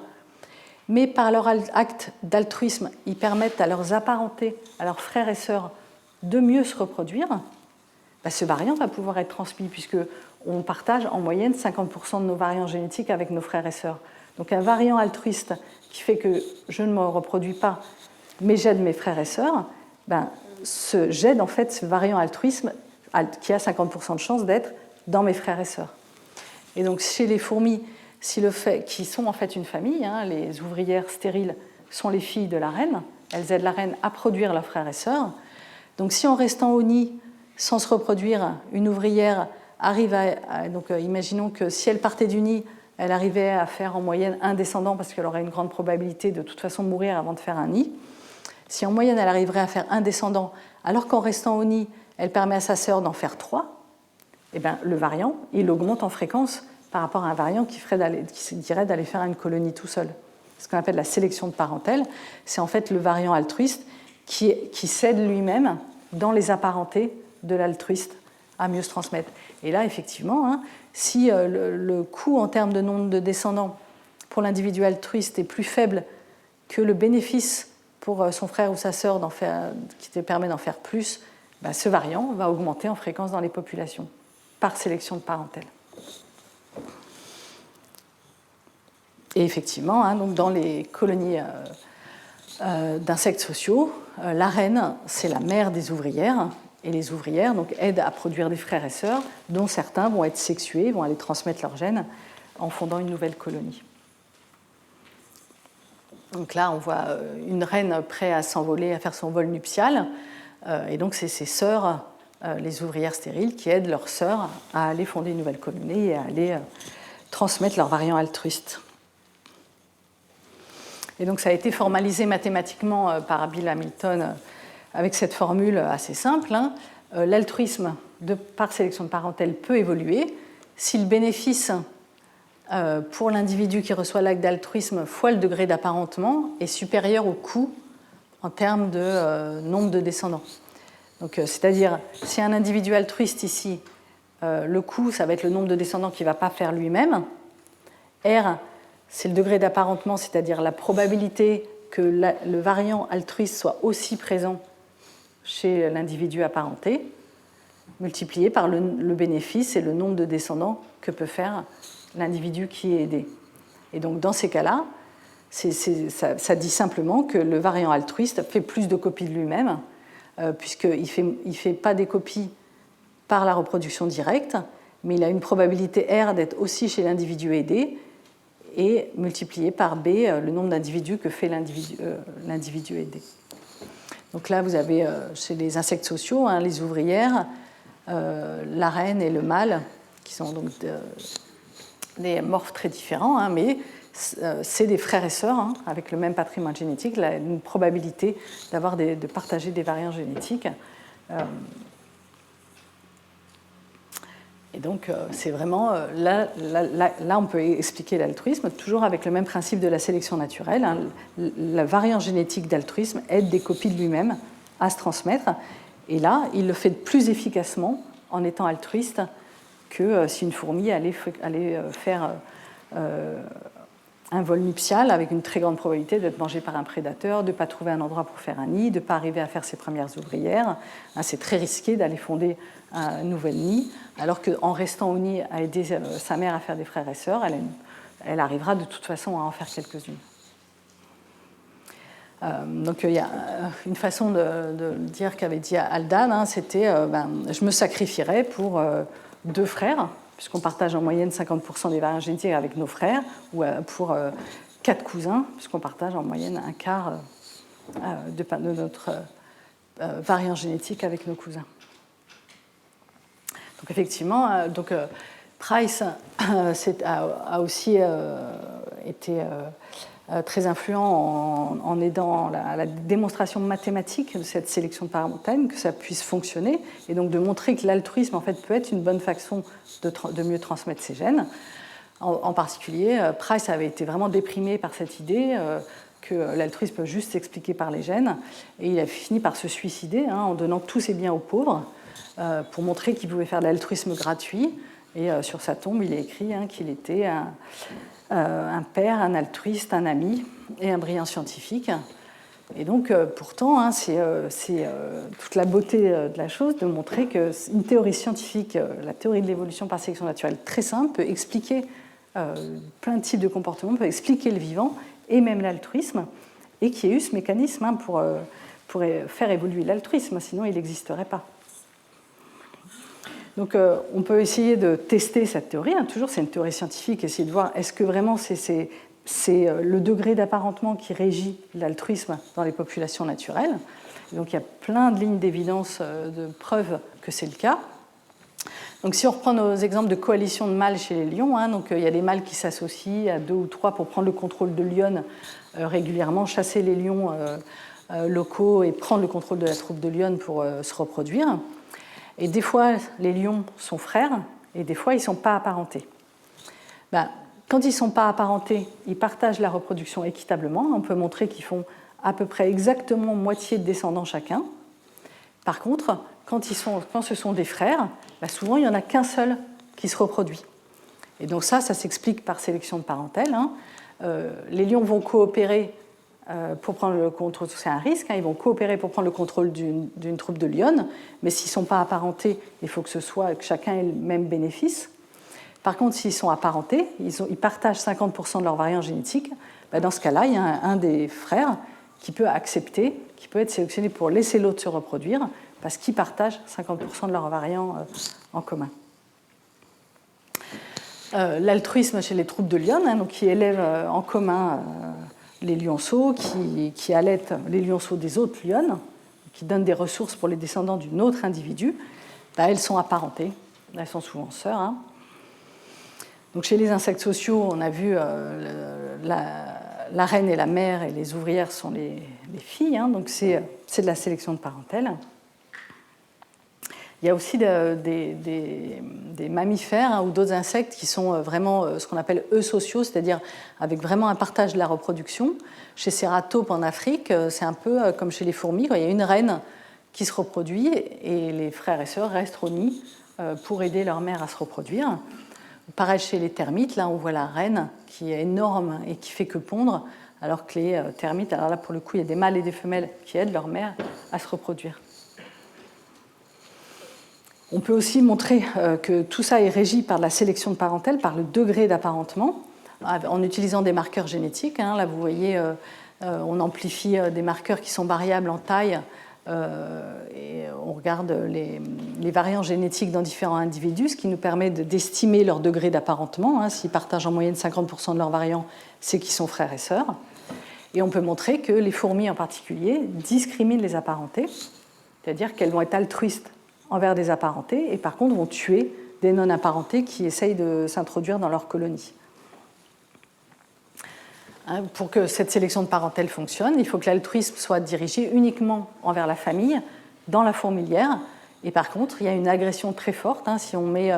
mais par leur acte d'altruisme, ils permettent à leurs apparentés, à leurs frères et sœurs, de mieux se reproduire, ce variant va pouvoir être transmis, puisqu'on partage en moyenne 50% de nos variants génétiques avec nos frères et sœurs. Donc un variant altruiste qui fait que je ne me reproduis pas, mais j'aide mes frères et sœurs, j'aide en fait ce variant altruisme qui a 50% de chance d'être dans mes frères et sœurs. Et donc chez les fourmis, qui sont en fait une famille, hein, les ouvrières stériles sont les filles de la reine, elles aident la reine à produire leurs frères et sœurs. Donc si en restant au nid, sans se reproduire, une ouvrière arrive donc imaginons que si elle partait du nid, elle arrivait à faire en moyenne un descendant parce qu'elle aurait une grande probabilité de toute façon mourir avant de faire un nid. Si en moyenne elle arriverait à faire un descendant, alors qu'en restant au nid, elle permet à sa sœur d'en faire 3, le variant, il augmente en fréquence par rapport à un variant qui dirait d'aller faire une colonie tout seul. Ce qu'on appelle la sélection de parentèle, c'est en fait le variant altruiste qui cède lui-même dans les apparentés de l'altruiste à mieux se transmettre. Et là, effectivement, hein, si le coût en termes de nombre de descendants pour l'individu altruiste est plus faible que le bénéfice pour son frère ou sa sœur qui te permet d'en faire plus, ce variant va augmenter en fréquence dans les populations par sélection de parentèle. Et effectivement, hein, donc dans les colonies d'insectes sociaux, la reine, c'est la mère des ouvrières, et les ouvrières donc, aident à produire des frères et sœurs, dont certains vont être sexués, vont aller transmettre leurs gènes en fondant une nouvelle colonie. Donc là, on voit une reine prête à s'envoler, à faire son vol nuptial. Et donc, c'est ses sœurs les ouvrières stériles qui aident leurs sœurs à aller fonder une nouvelle colonie et à aller transmettre leurs variants altruistes. Et donc ça a été formalisé mathématiquement par Bill Hamilton avec cette formule assez simple. L'altruisme par sélection de parentèle peut évoluer si le bénéfice pour l'individu qui reçoit l'acte d'altruisme fois le degré d'apparentement est supérieur au coût en termes de nombre de descendants. Donc, c'est-à-dire, si un individu altruiste ici, le coût, ça va être le nombre de descendants qu'il ne va pas faire lui-même. R, c'est le degré d'apparentement, c'est-à-dire la probabilité que le variant altruiste soit aussi présent chez l'individu apparenté, multiplié par le bénéfice et le nombre de descendants que peut faire l'individu qui est aidé. Et donc, dans ces cas-là, ça dit simplement que le variant altruiste fait plus de copies de lui-même, puisqu'il ne fait pas des copies par la reproduction directe, mais il a une probabilité R d'être aussi chez l'individu aidé, et multiplié par B, le nombre d'individus que fait l'individu aidé. Donc là, vous avez chez les insectes sociaux, les ouvrières, la reine et le mâle, qui sont donc des morphes très différents, mais c'est des frères et sœurs avec le même patrimoine génétique, une probabilité de partager des variants génétiques. Et donc, c'est vraiment, là, on peut expliquer l'altruisme, toujours avec le même principe de la sélection naturelle. Le variant génétique d'altruisme aide des copies de lui-même à se transmettre. Et là, il le fait plus efficacement en étant altruiste que si une fourmi allait faire un vol nuptial avec une très grande probabilité d'être mangée par un prédateur, de ne pas trouver un endroit pour faire un nid, de ne pas arriver à faire ses premières ouvrières. C'est très risqué d'aller fonder un nouvel nid, alors qu'en restant au nid à aider sa mère à faire des frères et sœurs, elle arrivera de toute façon à en faire quelques-unes. Donc il y a une façon de dire qu'avait dit Haldane, c'était je me sacrifierais pour 2 frères, puisqu'on partage en moyenne 50% des variants génétiques avec nos frères, ou pour 4 cousins, puisqu'on partage en moyenne un quart de notre variant génétique avec nos cousins. Donc effectivement, Price a aussi été très influent en aidant à la démonstration mathématique de cette sélection parentale, que ça puisse fonctionner, et donc de montrer que l'altruisme en fait, peut être une bonne façon de mieux transmettre ses gènes. En particulier, Price avait été vraiment déprimé par cette idée que l'altruisme peut juste s'expliquer par les gènes, et il a fini par se suicider en donnant tous ses biens aux pauvres pour montrer qu'il pouvait faire de l'altruisme gratuit. Et sur sa tombe, il est écrit qu'il était un père, un altruiste, un ami et un brillant scientifique. Et donc, pourtant, c'est toute la beauté de la chose de montrer qu'une théorie scientifique, la théorie de l'évolution par sélection naturelle très simple, peut expliquer plein de types de comportements, peut expliquer le vivant et même l'altruisme, et qu'il y ait eu ce mécanisme pour faire évoluer l'altruisme, sinon il n'existerait pas. Donc, on peut essayer de tester cette théorie. Toujours, c'est une théorie scientifique, essayer de voir est-ce que vraiment c'est le degré d'apparentement qui régit l'altruisme dans les populations naturelles. Et donc, il y a plein de lignes d'évidence, de preuves que c'est le cas. Donc, si on reprend nos exemples de coalition de mâles chez les lions, donc il y a des mâles qui s'associent à 2 ou 3 pour prendre le contrôle de lionnes régulièrement, chasser les lions locaux et prendre le contrôle de la troupe de lionnes pour se reproduire. Et des fois, les lions sont frères, et des fois, ils ne sont pas apparentés. Quand ils ne sont pas apparentés, ils partagent la reproduction équitablement. On peut montrer qu'ils font à peu près exactement moitié de descendants chacun. Par contre, quand ce sont des frères, souvent, il n'y en a qu'un seul qui se reproduit. Et donc ça s'explique par sélection de parentèle. Les lions vont coopérer pour prendre le contrôle, c'est un risque, ils vont coopérer pour prendre le contrôle d'une troupe de lionnes, mais s'ils ne sont pas apparentés, il faut que chacun ait le même bénéfice. Par contre, s'ils sont apparentés, ils partagent 50% de leur variant génétique, dans ce cas-là, il y a un des frères qui peut accepter, qui peut être sélectionné pour laisser l'autre se reproduire, parce qu'ils partagent 50% de leur variant en commun. L'altruisme chez les troupes de lionnes, donc qui élèvent en commun les lionceaux, qui allaitent les lionceaux des autres lionnes, qui donnent des ressources pour les descendants d'un autre individu. Là, elles sont apparentées, elles sont souvent sœurs. Hein. Donc chez les insectes sociaux, on a vu la reine et la mère et les ouvrières sont les filles, hein, donc c'est de la sélection de parentèle. Il y a aussi des mammifères hein, ou d'autres insectes qui sont vraiment ce qu'on appelle eusociaux, c'est-à-dire avec vraiment un partage de la reproduction. Chez Ceratopes en Afrique, c'est un peu comme chez les fourmis, il y a une reine qui se reproduit et les frères et sœurs restent au nid pour aider leur mère à se reproduire. Pareil chez les termites, là on voit la reine qui est énorme et qui fait que pondre, alors que les termites, alors là pour le coup il y a des mâles et des femelles qui aident leur mère à se reproduire. On peut aussi montrer que tout ça est régi par la sélection de parentèle, par le degré d'apparentement, en utilisant des marqueurs génétiques. Hein. Là, vous voyez, on amplifie des marqueurs qui sont variables en taille et on regarde les variants génétiques dans différents individus, ce qui nous permet d'estimer leur degré d'apparentement. Hein. S'ils partagent en moyenne 50% de leurs variants, c'est qu'ils sont frères et sœurs. Et on peut montrer que les fourmis en particulier discriminent les apparentés, c'est-à-dire qu'elles vont être altruistes envers des apparentés et par contre vont tuer des non-apparentés qui essayent de s'introduire dans leur colonie. Pour que cette sélection de parentèle fonctionne, il faut que l'altruisme soit dirigé uniquement envers la famille, dans la fourmilière. Et par contre, il y a une agression très forte. Hein, si on met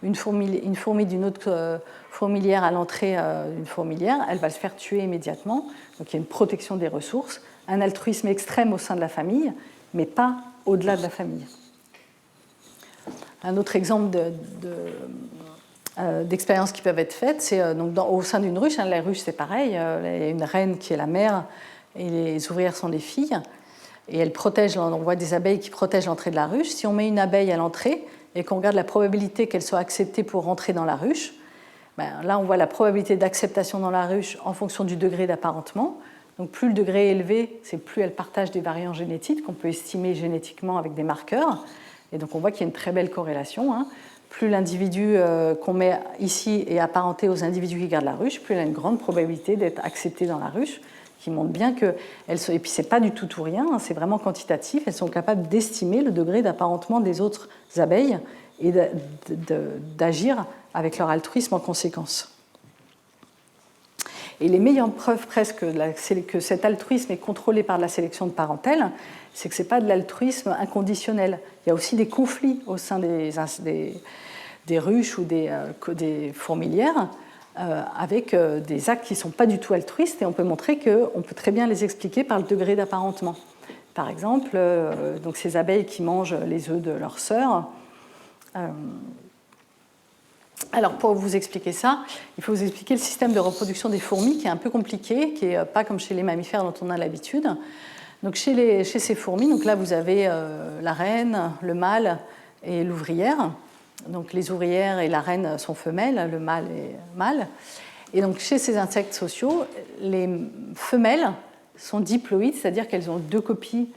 une fourmi d'une autre fourmilière à l'entrée d'une fourmilière, elle va se faire tuer immédiatement. Donc il y a une protection des ressources, un altruisme extrême au sein de la famille, mais pas au-delà de la famille. Un autre exemple d'expériences qui peuvent être faites, c'est donc au sein d'une ruche. Hein, la ruche, c'est pareil. Il y a une reine qui est la mère et les ouvrières sont les filles. Et elles protègent, on voit des abeilles qui protègent l'entrée de la ruche. Si on met une abeille à l'entrée et qu'on regarde la probabilité qu'elle soit acceptée pour rentrer dans la ruche, là, on voit la probabilité d'acceptation dans la ruche en fonction du degré d'apparentement. Donc plus le degré est élevé, c'est plus elle partage des variants génétiques qu'on peut estimer génétiquement avec des marqueurs. Et donc on voit qu'il y a une très belle corrélation. Hein. Plus l'individu qu'on met ici est apparenté aux individus qui gardent la ruche, plus elle a une grande probabilité d'être acceptée dans la ruche, qui montre bien que et puis c'est pas du tout rien, hein, c'est vraiment quantitatif. Elles sont capables d'estimer le degré d'apparentement des autres abeilles et d'agir avec leur altruisme en conséquence. Et les meilleures preuves presque que cet altruisme est contrôlé par la sélection de parentèle, c'est que ce n'est pas de l'altruisme inconditionnel. Il y a aussi des conflits au sein des ruches ou des fourmilières avec des actes qui ne sont pas du tout altruistes, et on peut montrer qu'on peut très bien les expliquer par le degré d'apparentement. Par exemple, donc ces abeilles qui mangent les œufs de leurs sœurs. Alors, pour vous expliquer ça, il faut vous expliquer le système de reproduction des fourmis qui est un peu compliqué, qui n'est pas comme chez les mammifères dont on a l'habitude. Donc, chez ces fourmis, donc là, vous avez la reine, le mâle et l'ouvrière. Donc, les ouvrières et la reine sont femelles, le mâle est mâle. Et donc, chez ces insectes sociaux, les femelles sont diploïdes, c'est-à-dire qu'elles ont 2 copies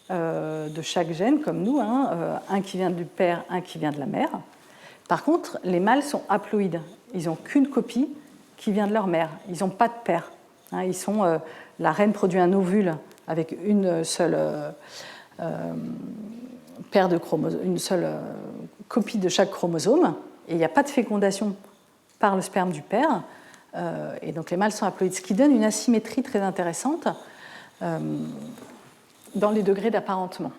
de chaque gène, comme nous, hein, un qui vient du père, un qui vient de la mère. Par contre, les mâles sont haploïdes. Ils n'ont qu'une copie qui vient de leur mère. Ils n'ont pas de père. La reine produit un ovule avec une seule paire de chromosomes, une seule copie de chaque chromosome, et il n'y a pas de fécondation par le sperme du père. Et donc les mâles sont haploïdes, ce qui donne une asymétrie très intéressante dans les degrés d'apparentement.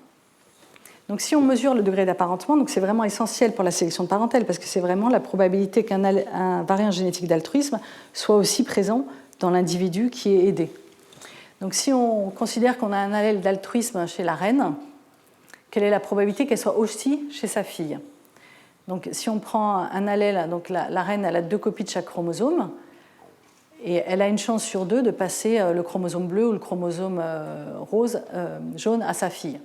Donc si on mesure le degré d'apparentement, donc c'est vraiment essentiel pour la sélection de parentèle, parce que c'est vraiment la probabilité qu'un variant génétique d'altruisme soit aussi présent dans l'individu qui est aidé. Donc si on considère qu'on a un allèle d'altruisme chez la reine, quelle est la probabilité qu'elle soit aussi chez sa fille? Donc si on prend un allèle, donc la reine elle a 2 copies de chaque chromosome, et elle a une chance sur 2 de passer le chromosome bleu ou le chromosome jaune à sa fille.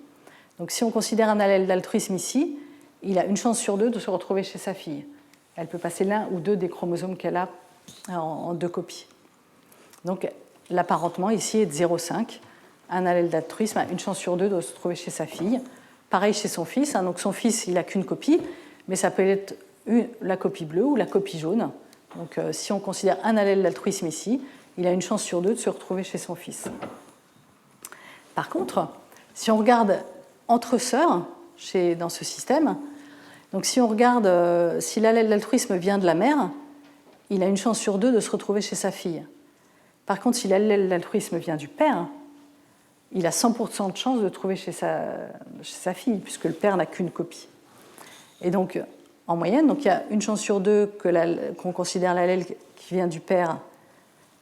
Donc si on considère un allèle d'altruisme ici, il a une chance sur 2 de se retrouver chez sa fille. Elle peut passer l'un ou 2 des chromosomes qu'elle a en 2 copies. Donc l'apparentement ici est de 0,5. Un allèle d'altruisme a une chance sur 2 de se trouver chez sa fille. Pareil chez son fils. Hein, donc son fils, il n'a qu'une copie, mais ça peut être la copie bleue ou la copie jaune. Donc si on considère un allèle d'altruisme ici, il a une chance sur 2 de se retrouver chez son fils. Par contre, si on regarde entre sœurs dans ce système, Donc si on regarde, si l'allèle d'altruisme vient de la mère, il a une chance sur 2 de se retrouver chez sa fille. Par contre, si l'allèle d'altruisme vient du père, il a 100% de chance de trouver chez sa fille, puisque le père n'a qu'une copie. Et donc, en moyenne, donc il y a une chance sur 2 qu'on considère l'allèle qui vient du père,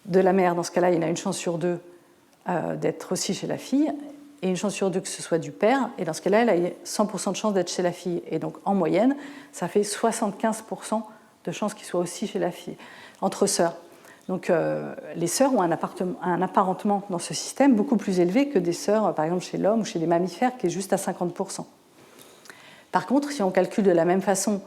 de la mère. Dans ce cas-là, il a une chance sur 2 d'être aussi chez la fille, et une chance sur 2 que ce soit du père. Et dans ce cas-là, il a 100% de chance d'être chez la fille. Et donc, en moyenne, ça fait 75% de chance qu'il soit aussi chez la fille, entre sœurs. Donc, les sœurs ont un apparentement dans ce système beaucoup plus élevé que des sœurs, par exemple, chez l'homme ou chez les mammifères, qui est juste à 50%. Par contre, si on calcule de la même façon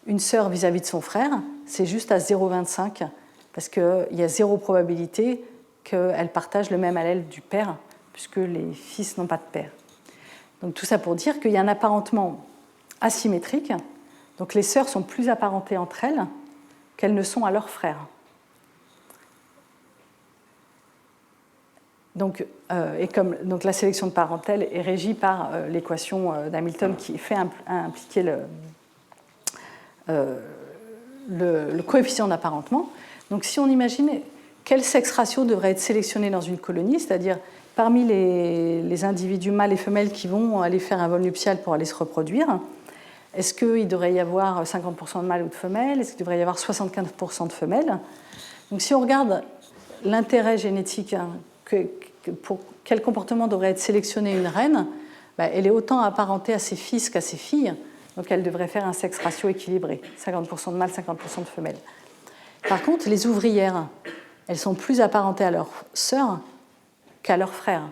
une sœur vis-à-vis de son frère, c'est juste à 0,25, parce qu'il y a 0 probabilité qu'elles partagent le même allèle du père, puisque les fils n'ont pas de père. Donc tout ça pour dire qu'il y a un apparentement asymétrique. Donc les sœurs sont plus apparentées entre elles qu'elles ne sont à leurs frères. Donc la sélection de parentèle est régie par l'équation d'Hamilton qui fait impliquer le coefficient d'apparentement. Donc si on imagine quel sexe ratio devrait être sélectionné dans une colonie, c'est-à-dire parmi les individus mâles et femelles qui vont aller faire un vol nuptial pour aller se reproduire, est-ce qu'il devrait y avoir 50% de mâles ou de femelles? Est-ce qu'il devrait y avoir 75% de femelles? Donc si on regarde l'intérêt génétique, pour quel comportement devrait être sélectionné une reine, elle est autant apparentée à ses fils qu'à ses filles, donc elle devrait faire un sexe ratio équilibré, 50% de mâles, 50% de femelles. Par contre, les ouvrières, elles sont plus apparentées à leurs sœurs qu'à leurs frères.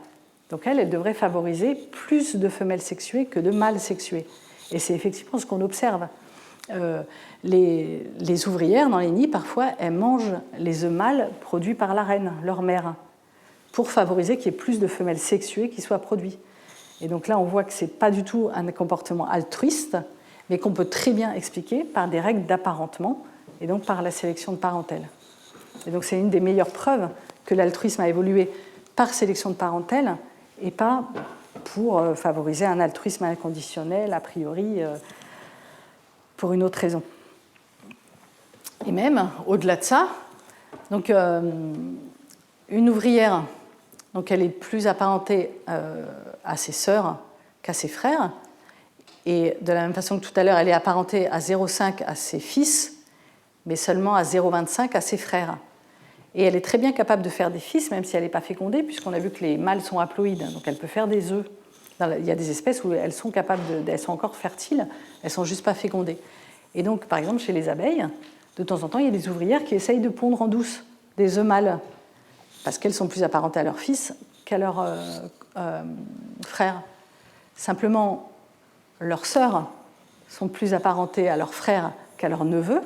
Donc elles devraient favoriser plus de femelles sexuées que de mâles sexués. Et c'est effectivement ce qu'on observe. Les ouvrières dans les nids, parfois, elles mangent les œufs mâles produits par la reine, leur mère, pour favoriser qu'il y ait plus de femelles sexuées qui soient produites. Et donc là, on voit que ce n'est pas du tout un comportement altruiste, mais qu'on peut très bien expliquer par des règles d'apparentement et donc par la sélection de parentèle. Et donc c'est une des meilleures preuves que l'altruisme a évolué par sélection de parentèle et pas pour favoriser un altruisme inconditionnel, a priori, pour une autre raison. Et même, au-delà de ça, donc, une ouvrière, donc elle est plus apparentée à ses sœurs qu'à ses frères, et de la même façon que tout à l'heure, elle est apparentée à 0,5 à ses fils, mais seulement à 0,25 à ses frères. Et elle est très bien capable de faire des fils, même si elle n'est pas fécondée, puisqu'on a vu que les mâles sont haploïdes, donc elle peut faire des œufs. Il y a des espèces où elles sont capables elles sont encore fertiles, elles ne sont juste pas fécondées. Et donc, par exemple, chez les abeilles, de temps en temps, il y a des ouvrières qui essayent de pondre en douce des œufs mâles, parce qu'elles sont plus apparentées à leurs fils qu'à leurs frères. Simplement, leurs sœurs sont plus apparentées à leurs frères qu'à leurs neveux,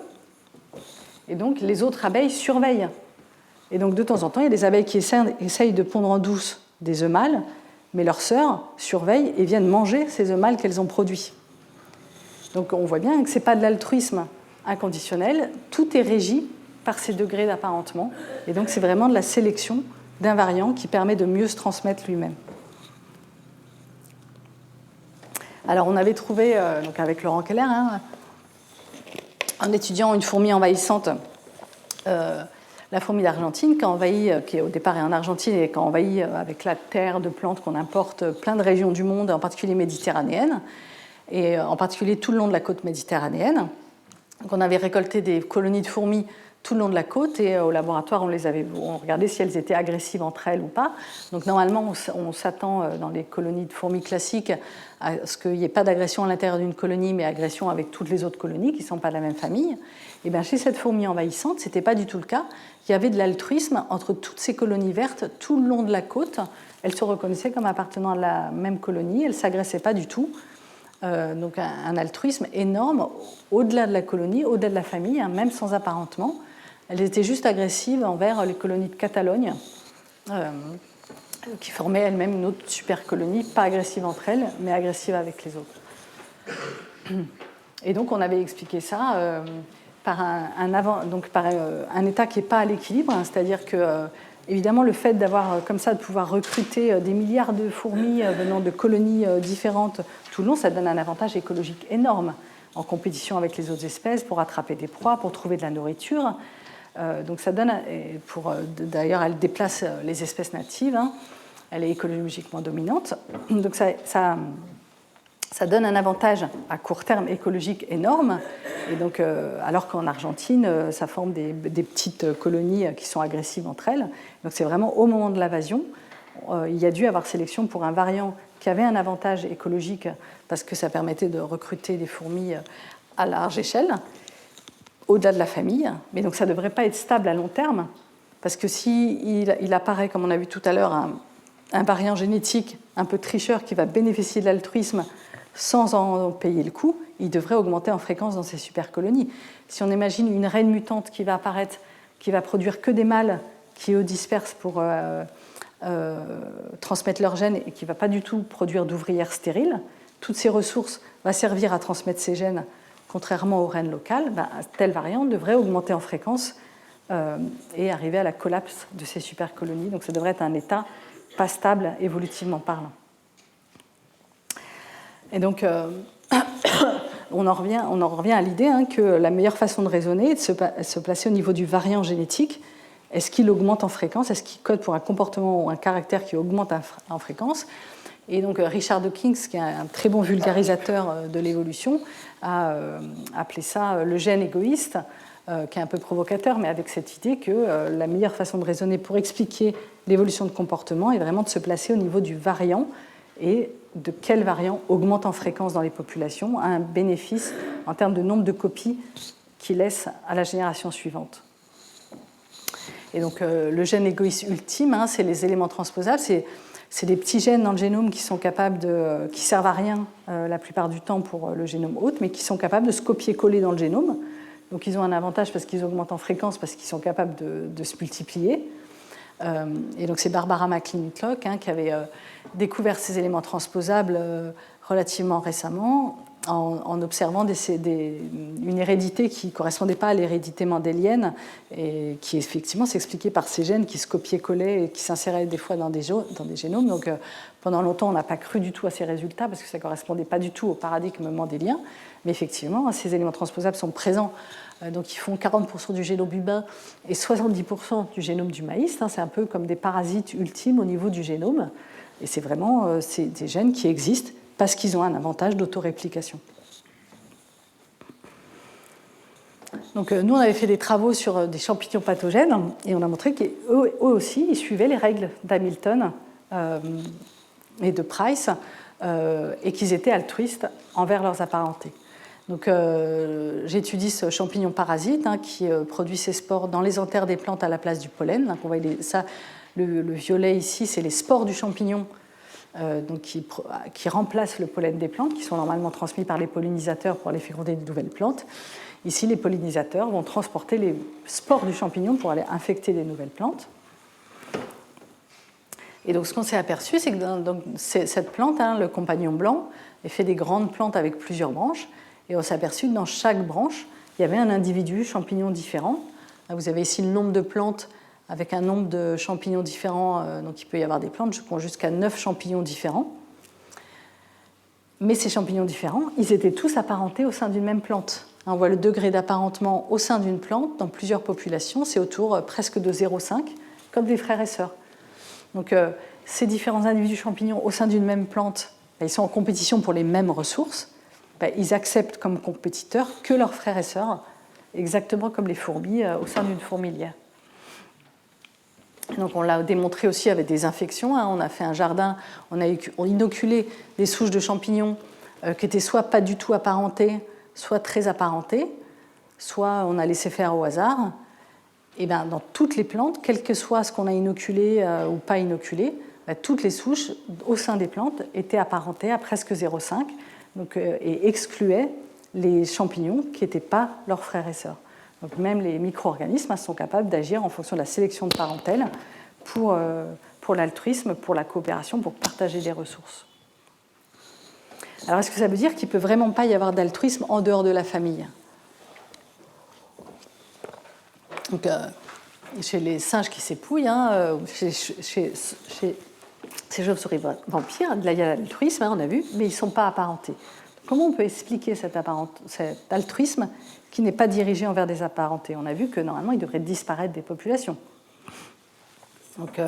et donc les autres abeilles surveillent. Et donc de temps en temps, il y a des abeilles qui essayent de pondre en douce des œufs mâles, mais leurs sœurs surveillent et viennent manger ces œufs mâles qu'elles ont produits. Donc on voit bien que ce n'est pas de l'altruisme inconditionnel, tout est régi par ces degrés d'apparentement, et donc c'est vraiment de la sélection d'un variant qui permet de mieux se transmettre lui-même. Alors on avait trouvé, donc avec Laurent Keller, en étudiant une fourmi envahissante, la fourmi d'Argentine, qui au départ est en Argentine et qui envahit avec la terre de plantes qu'on importe plein de régions du monde, en particulier méditerranéennes, et en particulier tout le long de la côte méditerranéenne. Donc on avait récolté des colonies de fourmis tout le long de la côte, et au laboratoire, on regardait si elles étaient agressives entre elles ou pas. Donc normalement, on s'attend dans les colonies de fourmis classiques à ce qu'il n'y ait pas d'agression à l'intérieur d'une colonie, mais agression avec toutes les autres colonies qui ne sont pas de la même famille. Et bien chez cette fourmi envahissante, ce n'était pas du tout le cas. Il y avait de l'altruisme entre toutes ces colonies vertes tout le long de la côte. Elles se reconnaissaient comme appartenant à la même colonie, elles ne s'agressaient pas du tout. Donc un altruisme énorme au-delà de la colonie, au-delà de la famille, même sans apparentement. Elles étaient juste agressives envers les colonies de Catalogne, qui formaient elles-mêmes une autre super colonie, pas agressive entre elles, mais agressive avec les autres. Et donc on avait expliqué ça par un état qui n'est pas à l'équilibre, c'est-à-dire que évidemment le fait d'avoir comme ça, de pouvoir recruter des milliards de fourmis venant de colonies différentes tout le long, ça donne un avantage écologique énorme. en compétition avec les autres espèces pour attraper des proies, pour trouver de la nourriture. Donc ça donne, d'ailleurs, elle déplace les espèces natives, hein. Elle est écologiquement dominante. Donc ça donne un avantage à court terme écologique énorme. Et donc, alors qu'en Argentine, ça forme des petites colonies qui sont agressives entre elles. Donc c'est vraiment au moment de l'invasion, il y a dû avoir sélection pour un variant qui avait un avantage écologique parce que ça permettait de recruter des fourmis à large échelle, au-delà de la famille. Mais donc ça ne devrait pas être stable à long terme, parce que s'il apparaît, comme on a vu tout à l'heure, un variant génétique un peu tricheur qui va bénéficier de l'altruisme sans en payer le coût, il devrait augmenter en fréquence dans ces supercolonies. Si on imagine une reine mutante qui va apparaître, qui va produire que des mâles qui eux dispersent pour transmettre leurs gènes et qui ne va pas du tout produire d'ouvrières stériles, toutes ces ressources vont servir à transmettre ces gènes, contrairement aux reines locales, telle variante devrait augmenter en fréquence et arriver à la collapse de ces supercolonies. Donc ça devrait être un état pas stable évolutivement parlant. Et donc, on en revient à l'idée que la meilleure façon de raisonner est de se placer au niveau du variant génétique. Est-ce qu'il augmente en fréquence? Est-ce qu'il code pour un comportement ou un caractère qui augmente en fréquence? Et donc Richard Dawkins, qui est un très bon vulgarisateur de l'évolution, a appelé ça le gène égoïste, qui est un peu provocateur, mais avec cette idée que la meilleure façon de raisonner pour expliquer l'évolution de comportement est vraiment de se placer au niveau du variant et de quel variant augmente en fréquence dans les populations, a un bénéfice en termes de nombre de copies qu'il laisse à la génération suivante. Et donc le gène égoïste ultime, c'est les éléments transposables, c'est des petits gènes dans le génome qui sont capables qui servent à rien la plupart du temps pour le génome hôte, mais qui sont capables de se copier-coller dans le génome. Donc ils ont un avantage parce qu'ils augmentent en fréquence, parce qu'ils sont capables de se multiplier. Et donc c'est Barbara McClintock qui avait découvert ces éléments transposables relativement récemment en observant une hérédité qui ne correspondait pas à l'hérédité mendélienne et qui effectivement s'expliquait par ces gènes qui se copiaient-collaient et qui s'inséraient des fois dans des génomes. Donc pendant longtemps on n'a pas cru du tout à ces résultats parce que ça ne correspondait pas du tout au paradigme mendélien, mais effectivement ces éléments transposables sont présents. Donc ils font 40% du génome humain et 70% du génome du maïs. C'est un peu comme des parasites ultimes au niveau du génome. Et c'est vraiment des gènes qui existent parce qu'ils ont un avantage d'autoréplication. Donc nous, on avait fait des travaux sur des champignons pathogènes et on a montré qu'eux aussi, ils suivaient les règles d'Hamilton et de Price et qu'ils étaient altruistes envers leurs apparentés. Donc, j'étudie ce champignon parasite qui produit ses spores dans les anthères des plantes à la place du pollen. Donc, on voit le violet ici, c'est les spores du champignon donc qui remplacent le pollen des plantes, qui sont normalement transmis par les pollinisateurs pour aller féconder de nouvelles plantes. Ici, les pollinisateurs vont transporter les spores du champignon pour aller infecter des nouvelles plantes. Et donc, ce qu'on s'est aperçu, c'est que cette plante, le compagnon blanc, est fait des grandes plantes avec plusieurs branches. Et on s'est aperçu que dans chaque branche, il y avait un individu champignon différent. Vous avez ici le nombre de plantes avec un nombre de champignons différents. Donc il peut y avoir des plantes, je prends jusqu'à 9 champignons différents. Mais ces champignons différents, ils étaient tous apparentés au sein d'une même plante. On voit le degré d'apparentement au sein d'une plante dans plusieurs populations, c'est autour presque de 0,5, comme des frères et sœurs. Donc ces différents individus champignons au sein d'une même plante, ils sont en compétition pour les mêmes ressources. Ils acceptent comme compétiteurs que leurs frères et sœurs, exactement comme les fourmis au sein d'une fourmilière. Donc on l'a démontré aussi avec des infections. On a fait un jardin, on a inoculé des souches de champignons qui étaient soit pas du tout apparentées, soit très apparentées, soit on a laissé faire au hasard. Et dans toutes les plantes, quel que soit ce qu'on a inoculé ou pas inoculé, toutes les souches au sein des plantes étaient apparentées à presque 0,5. Donc, et excluaient les champignons qui n'étaient pas leurs frères et sœurs. Donc même les micro-organismes sont capables d'agir en fonction de la sélection de parentèle pour l'altruisme, pour la coopération, pour partager des ressources. Alors est-ce que ça veut dire qu'il ne peut vraiment pas y avoir d'altruisme en dehors de la famille? Donc, chez les singes qui s'épouillent, chez ces chauves-souris vampires, là il y a l'altruisme, on a vu, mais ils ne sont pas apparentés. comment on peut expliquer cet altruisme qui n'est pas dirigé envers des apparentés? On a vu que normalement, il devrait disparaître des populations. Donc,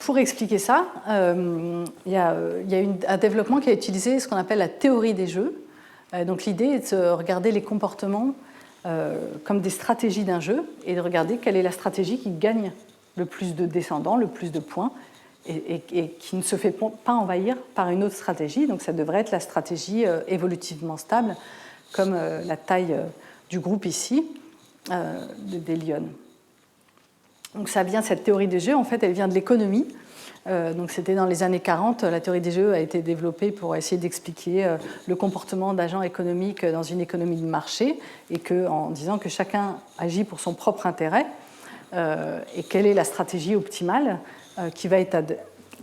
pour expliquer ça, il y a un développement qui a utilisé ce qu'on appelle la théorie des jeux. Donc, l'idée est de regarder les comportements comme des stratégies d'un jeu et de regarder quelle est la stratégie qui gagne le plus de descendants, le plus de points, et qui ne se fait pas envahir par une autre stratégie. Donc ça devrait être la stratégie évolutivement stable, comme la taille du groupe ici, des lionnes. Donc ça vient, cette théorie des jeux, en fait, elle vient de l'économie. Donc c'était dans les années 40, la théorie des jeux a été développée pour essayer d'expliquer le comportement d'agents économiques dans une économie de marché, et en disant que chacun agit pour son propre intérêt, et quelle est la stratégie optimale qui va être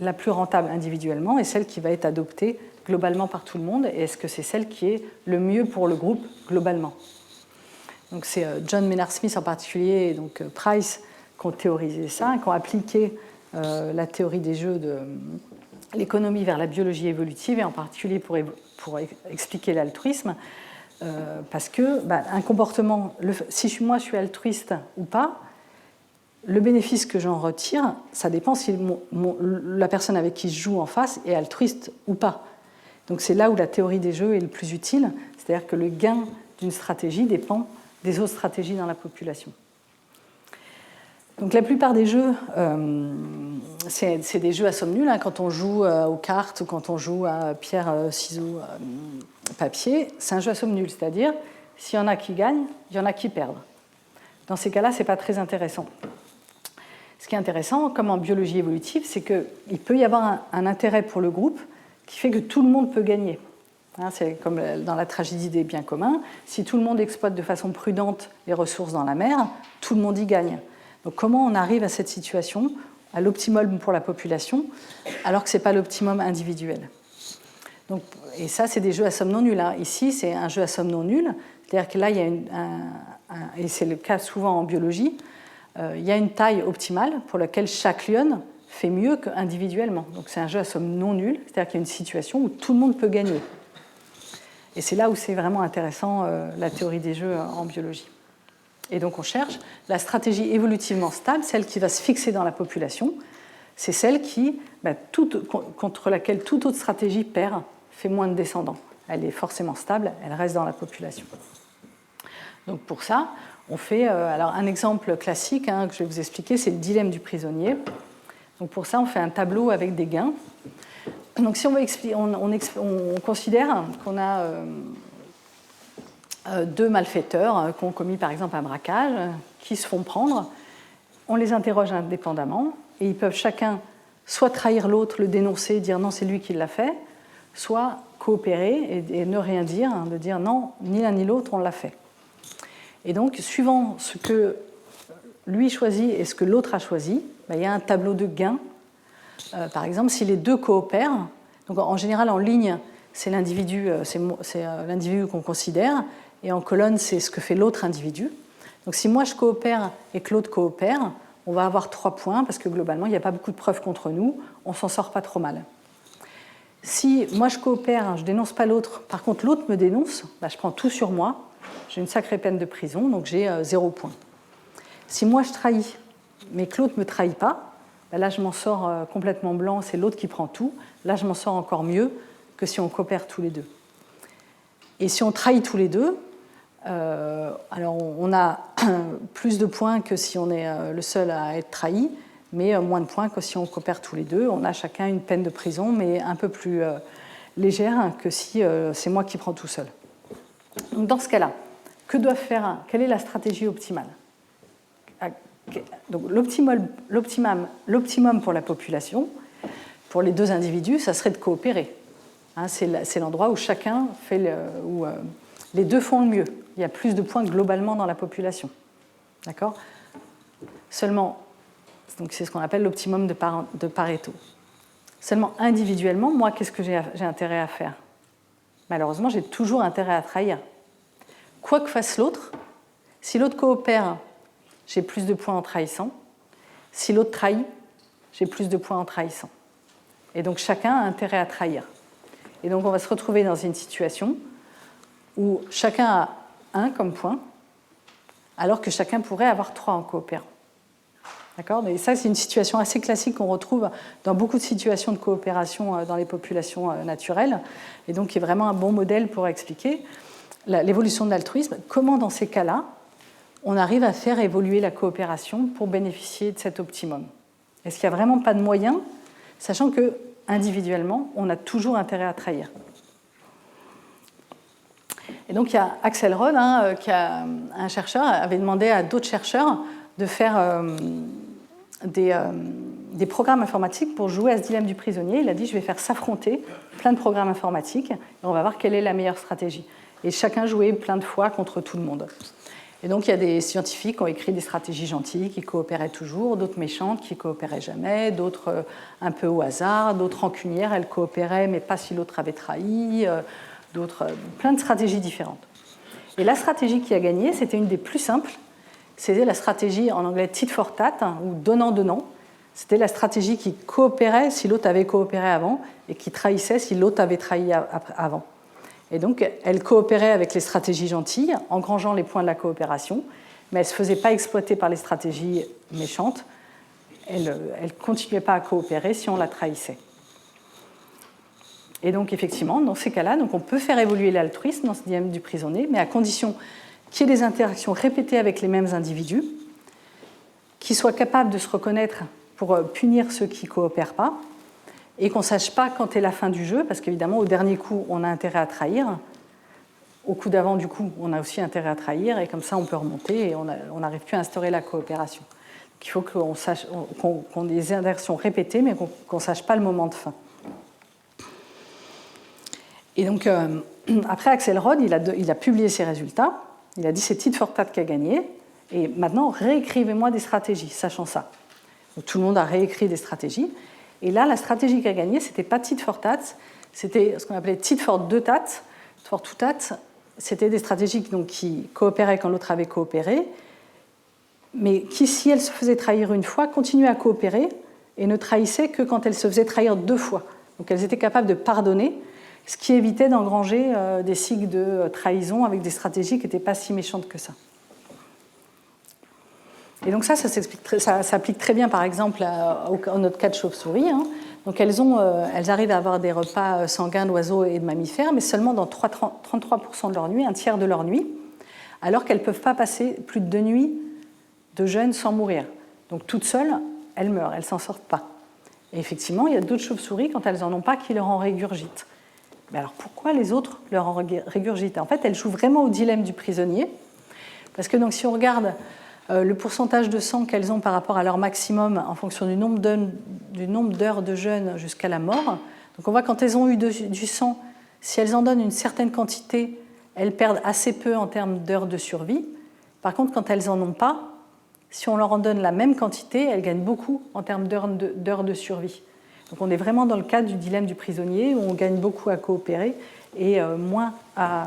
la plus rentable individuellement et celle qui va être adoptée globalement par tout le monde, et est-ce que c'est celle qui est le mieux pour le groupe globalement. Donc c'est John Maynard Smith en particulier et donc Price qui ont théorisé ça, qui ont appliqué la théorie des jeux de l'économie vers la biologie évolutive, et en particulier pour expliquer l'altruisme, parce que un comportement, si moi je suis altruiste ou pas, le bénéfice que j'en retire, ça dépend si la personne avec qui je joue en face est altruiste ou pas. Donc c'est là où la théorie des jeux est le plus utile, c'est-à-dire que le gain d'une stratégie dépend des autres stratégies dans la population. Donc la plupart des jeux, c'est des jeux à somme nulle. Quand on joue aux cartes ou quand on joue à pierre, ciseaux, papier, c'est un jeu à somme nulle, c'est-à-dire s'il y en a qui gagnent, il y en a qui perdent. Dans ces cas-là, ce n'est pas très intéressant. Ce qui est intéressant, comme en biologie évolutive, c'est qu'il peut y avoir un intérêt pour le groupe qui fait que tout le monde peut gagner. C'est comme dans la tragédie des biens communs. Si tout le monde exploite de façon prudente les ressources dans la mer, tout le monde y gagne. Donc comment on arrive à cette situation, à l'optimum pour la population, alors que ce n'est pas l'optimum individuel? Donc, et ça, c'est des jeux à somme non nulle. Ici, c'est un jeu à somme non nulle. C'est-à-dire que là, il y a et c'est le cas souvent en biologie, il y a une taille optimale pour laquelle chaque lionne fait mieux qu'individuellement. Donc c'est un jeu à somme non nulle, c'est-à-dire qu'il y a une situation où tout le monde peut gagner. Et c'est là où c'est vraiment intéressant la théorie des jeux en biologie. Et donc on cherche la stratégie évolutivement stable, celle qui va se fixer dans la population. C'est celle contre laquelle toute autre stratégie perd, fait moins de descendants. Elle est forcément stable, elle reste dans la population. Donc pour ça, on fait alors un exemple classique que je vais vous expliquer, c'est le dilemme du prisonnier. Donc pour ça, on fait un tableau avec des gains. Donc si on considère qu'on a deux malfaiteurs qui ont commis par exemple un braquage, qui se font prendre, on les interroge indépendamment et ils peuvent chacun soit trahir l'autre, le dénoncer, dire non c'est lui qui l'a fait, soit coopérer et ne rien dire, de dire non, ni l'un ni l'autre on l'a fait. Et donc, suivant ce que lui choisit et ce que l'autre a choisi, il y a un tableau de gains. Par exemple, si les deux coopèrent, donc en général en ligne, c'est l'individu qu'on considère, et en colonne, c'est ce que fait l'autre individu. Donc si moi je coopère et que l'autre coopère, on va avoir 3 points, parce que globalement, il n'y a pas beaucoup de preuves contre nous, on ne s'en sort pas trop mal. Si moi je coopère, je ne dénonce pas l'autre, par contre l'autre me dénonce, je prends tout sur moi, j'ai une sacrée peine de prison, donc j'ai 0 point. Si moi je trahis, mais que l'autre ne me trahit pas, là je m'en sors complètement blanc, c'est l'autre qui prend tout. Là je m'en sors encore mieux que si on coopère tous les deux. Et si on trahit tous les deux, alors on a plus de points que si on est le seul à être trahi, mais moins de points que si on coopère tous les deux. On a chacun une peine de prison, mais un peu plus légère que si c'est moi qui prends tout seul. Donc dans ce cas-là, que doivent faire, quelle est la stratégie optimale? Donc l'optimum pour la population, pour les deux individus, ça serait de coopérer. C'est l'endroit où chacun fait où les deux font le mieux. Il y a plus de points globalement dans la population. D'accord? Seulement, donc c'est ce qu'on appelle l'optimum de Pareto. Seulement individuellement, moi, qu'est-ce que j'ai intérêt à faire? Malheureusement, j'ai toujours intérêt à trahir. Quoi que fasse l'autre, si l'autre coopère, j'ai plus de points en trahissant. Si l'autre trahit, j'ai plus de points en trahissant. Et donc chacun a intérêt à trahir. Et donc on va se retrouver dans une situation où chacun a 1 comme point, alors que chacun pourrait avoir 3 en coopérant. D'accord ? Et ça, c'est une situation assez classique qu'on retrouve dans beaucoup de situations de coopération dans les populations naturelles, et donc qui est vraiment un bon modèle pour expliquer l'évolution de l'altruisme. Comment, dans ces cas-là, on arrive à faire évoluer la coopération pour bénéficier de cet optimum ? Est-ce qu'il n'y a vraiment pas de moyen, sachant que individuellement, on a toujours intérêt à trahir ? Et donc, il y a Axel Rod, un chercheur, avait demandé à d'autres chercheurs de faire des programmes informatiques pour jouer à ce dilemme du prisonnier. Il a dit, je vais faire s'affronter plein de programmes informatiques et on va voir quelle est la meilleure stratégie. Et chacun jouait plein de fois contre tout le monde. Et donc, il y a des scientifiques qui ont écrit des stratégies gentilles qui coopéraient toujours, d'autres méchantes qui ne coopéraient jamais, d'autres un peu au hasard, d'autres rancunières, elles coopéraient, mais pas si l'autre avait trahi, d'autres, plein de stratégies différentes. Et la stratégie qui a gagné, c'était une des plus simples. C'était la stratégie en anglais tit for tat, ou donnant-donnant. C'était la stratégie qui coopérait si l'autre avait coopéré avant et qui trahissait si l'autre avait trahi avant. Et donc, elle coopérait avec les stratégies gentilles, engrangeant les points de la coopération, mais elle ne se faisait pas exploiter par les stratégies méchantes. Elle ne continuait pas à coopérer si on la trahissait. Et donc, effectivement, dans ces cas-là, donc on peut faire évoluer l'altruisme dans ce dilemme du prisonnier, mais à condition qu'il y ait des interactions répétées avec les mêmes individus, qui soient capables de se reconnaître pour punir ceux qui ne coopèrent pas, et qu'on ne sache pas quand est la fin du jeu, parce qu'évidemment, au dernier coup, on a intérêt à trahir. Au coup d'avant, du coup, on a aussi intérêt à trahir, et comme ça, on peut remonter, et on n'arrive plus à instaurer la coopération. Donc, il faut qu'on ait des interactions répétées, mais qu'on ne sache pas le moment de fin. Et donc, après, Axel Rod, il a publié ses résultats. Il a dit, c'est tit for tat qui a gagné, et maintenant, réécrivez-moi des stratégies, sachant ça. Donc, tout le monde a réécrit des stratégies. Et là, la stratégie qui a gagné, ce n'était pas tit for tat, c'était ce qu'on appelait tit for deux tat, for two tat. C'était des stratégies donc, qui coopéraient quand l'autre avait coopéré, mais qui, si elles se faisaient trahir une fois, continuaient à coopérer et ne trahissaient que quand elles se faisaient trahir 2 fois. Donc elles étaient capables de pardonner, ce qui évitait d'engranger des cycles de trahison avec des stratégies qui n'étaient pas si méchantes que ça. Et donc ça s'applique très bien, par exemple, à notre cas de chauve-souris. Donc elles arrivent à avoir des repas sanguins d'oiseaux et de mammifères, mais seulement dans 33% de leur nuit, un tiers de leur nuit, alors qu'elles ne peuvent pas passer plus de 2 nuits de jeûne sans mourir. Donc toutes seules, elles meurent, elles ne s'en sortent pas. Et effectivement, il y a d'autres chauves-souris, quand elles n'en ont pas, qui leur en régurgitent. Mais alors pourquoi les autres leur en régurgitent ? En fait, elles jouent vraiment au dilemme du prisonnier, parce que donc, si on regarde le pourcentage de sang qu'elles ont par rapport à leur maximum en fonction du nombre d'heures de jeûne jusqu'à la mort. Donc on voit quand elles ont eu du sang, si elles en donnent une certaine quantité, elles perdent assez peu en termes d'heures de survie. Par contre, quand elles n'en ont pas, si on leur en donne la même quantité, elles gagnent beaucoup en termes d'heures de survie. Donc on est vraiment dans le cadre du dilemme du prisonnier, où on gagne beaucoup à coopérer et moins à...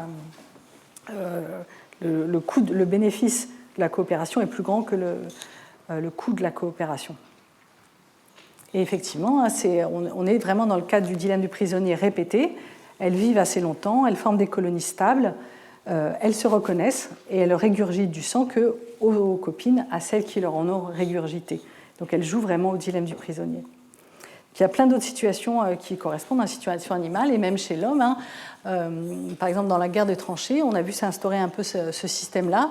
le bénéfice de la coopération est plus grand que le coût de la coopération. Et effectivement, on est vraiment dans le cadre du dilemme du prisonnier répété. Elles vivent assez longtemps, elles forment des colonies stables, elles se reconnaissent et elles régurgitent du sang qu'aux copines, à celles qui leur en ont régurgité. Donc elles jouent vraiment au dilemme du prisonnier. Il y a plein d'autres situations qui correspondent à la situation animale et même chez l'homme. Par exemple, dans la guerre des tranchées, on a vu s'instaurer un peu ce système-là,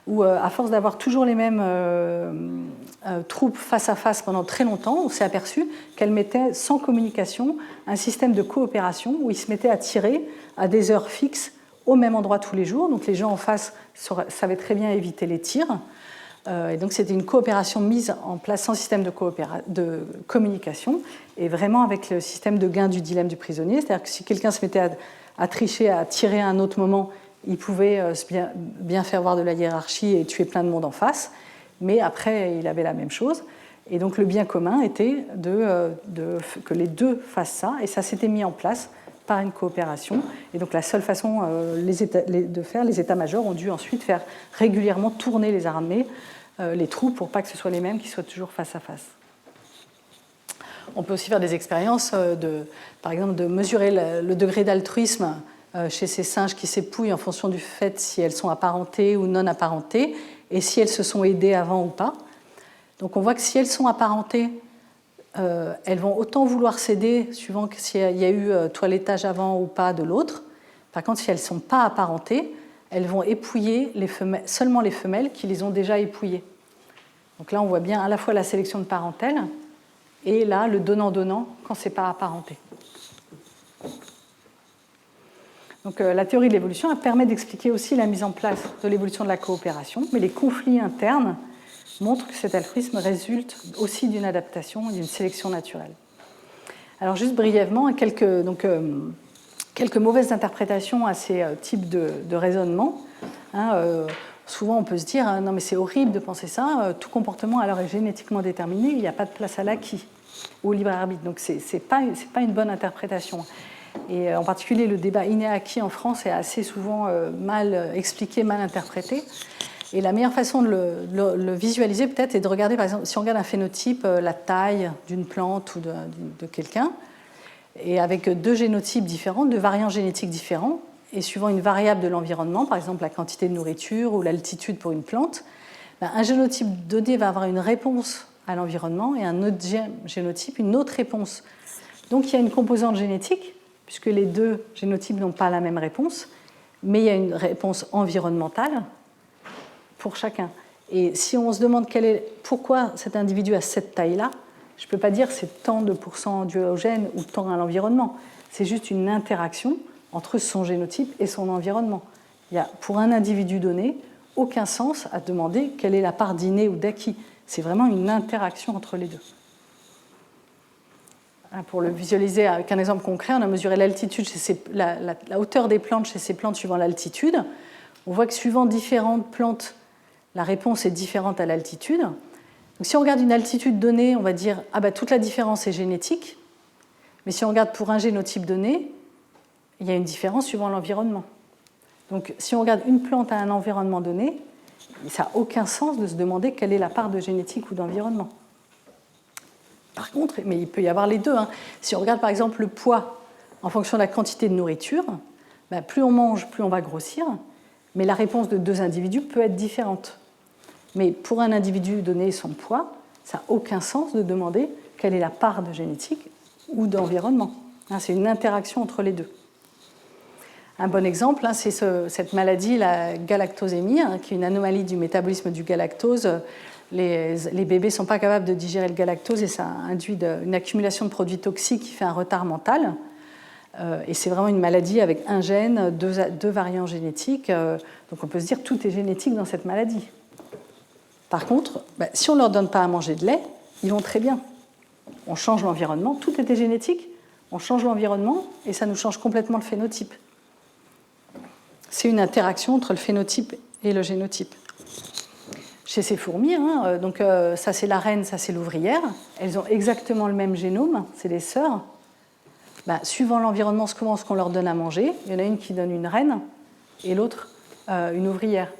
où à force d'avoir toujours les mêmes troupes face à face pendant très longtemps, on s'est aperçu qu'elles mettaient sans communication un système de coopération où ils se mettaient à tirer à des heures fixes au même endroit tous les jours. Donc les gens en face savaient très bien éviter les tirs. Et donc c'était une coopération mise en place sans système de communication et vraiment avec le système de gain du dilemme du prisonnier. C'est-à-dire que si quelqu'un se mettait à tricher, à tirer à un autre moment, il pouvait bien faire voir de la hiérarchie et tuer plein de monde en face, mais après, il avait la même chose. Et donc, le bien commun était que les deux fassent ça, et ça s'était mis en place par une coopération. Et donc, la seule façon de faire, les états-majors ont dû ensuite faire régulièrement tourner les armées, les troupes, pour pas que ce soit les mêmes qui soient toujours face à face. On peut aussi faire des expériences, par exemple, de mesurer le degré d'altruisme chez ces singes qui s'épouillent en fonction du fait si elles sont apparentées ou non apparentées, et si elles se sont aidées avant ou pas. Donc on voit que si elles sont apparentées, elles vont autant vouloir s'aider suivant s'il y a eu toilettage avant ou pas de l'autre. Par contre, si elles ne sont pas apparentées, elles vont épouiller seulement les femelles qui les ont déjà épouillées. Donc là, on voit bien à la fois la sélection de parentèle et là, le donnant-donnant quand ce n'est pas apparenté. Donc, la théorie de l'évolution permet d'expliquer aussi la mise en place de l'évolution de la coopération, mais les conflits internes montrent que cet altruisme résulte aussi d'une adaptation et d'une sélection naturelle. Alors, juste brièvement, quelques mauvaises interprétations à ces types de raisonnement. Souvent, on peut se dire non, mais c'est horrible de penser ça, tout comportement alors est génétiquement déterminé, il n'y a pas de place à l'acquis ou au libre arbitre. Donc, ce n'est pas une bonne interprétation. Et en particulier, le débat inné-acquis en France est assez souvent mal expliqué, mal interprété. Et la meilleure façon de le visualiser, peut-être, est de regarder, par exemple, si on regarde un phénotype, la taille d'une plante ou de quelqu'un, et avec deux génotypes différents, deux variants génétiques différents, et suivant une variable de l'environnement, par exemple la quantité de nourriture ou l'altitude pour une plante, un génotype donné va avoir une réponse à l'environnement et un autre génotype une autre réponse. Donc il y a une composante génétique, puisque les deux génotypes n'ont pas la même réponse, mais il y a une réponse environnementale pour chacun. Et si on se demande pourquoi cet individu a cette taille-là, je ne peux pas dire c'est tant de pourcents dû au gène ou tant à l'environnement. C'est juste une interaction entre son génotype et son environnement. Il n'y a, pour un individu donné, aucun sens à demander quelle est la part d'inné ou d'acquis. C'est vraiment une interaction entre les deux. Pour le visualiser avec un exemple concret, on a mesuré l'altitude, la hauteur des plantes chez ces plantes suivant l'altitude. On voit que suivant différentes plantes, la réponse est différente à l'altitude. Donc, si on regarde une altitude donnée, on va dire toute la différence est génétique. Mais si on regarde pour un génotype donné, il y a une différence suivant l'environnement. Donc, si on regarde une plante à un environnement donné, ça n'a aucun sens de se demander quelle est la part de génétique ou d'environnement. Par contre, mais il peut y avoir les deux. Si on regarde par exemple le poids en fonction de la quantité de nourriture, plus on mange, plus on va grossir, mais la réponse de deux individus peut être différente. Mais pour un individu donné son poids, ça n'a aucun sens de demander quelle est la part de génétique ou d'environnement. C'est une interaction entre les deux. Un bon exemple, c'est cette maladie, la galactosémie, qui est une anomalie du métabolisme du galactose. Les bébés ne sont pas capables de digérer le galactose et ça induit une accumulation de produits toxiques qui fait un retard mental. Et c'est vraiment une maladie avec un gène, deux variants génétiques. Donc on peut se dire que tout est génétique dans cette maladie. Par contre, si on ne leur donne pas à manger de lait, ils vont très bien. On change l'environnement, tout était génétique, on change l'environnement et ça nous change complètement le phénotype. C'est une interaction entre le phénotype et le génotype. Chez ces fourmis, donc ça c'est la reine, ça c'est l'ouvrière, elles ont exactement le même génome, c'est des sœurs. Suivant l'environnement, ce qu'on leur donne à manger, il y en a une qui donne une reine et l'autre une ouvrière.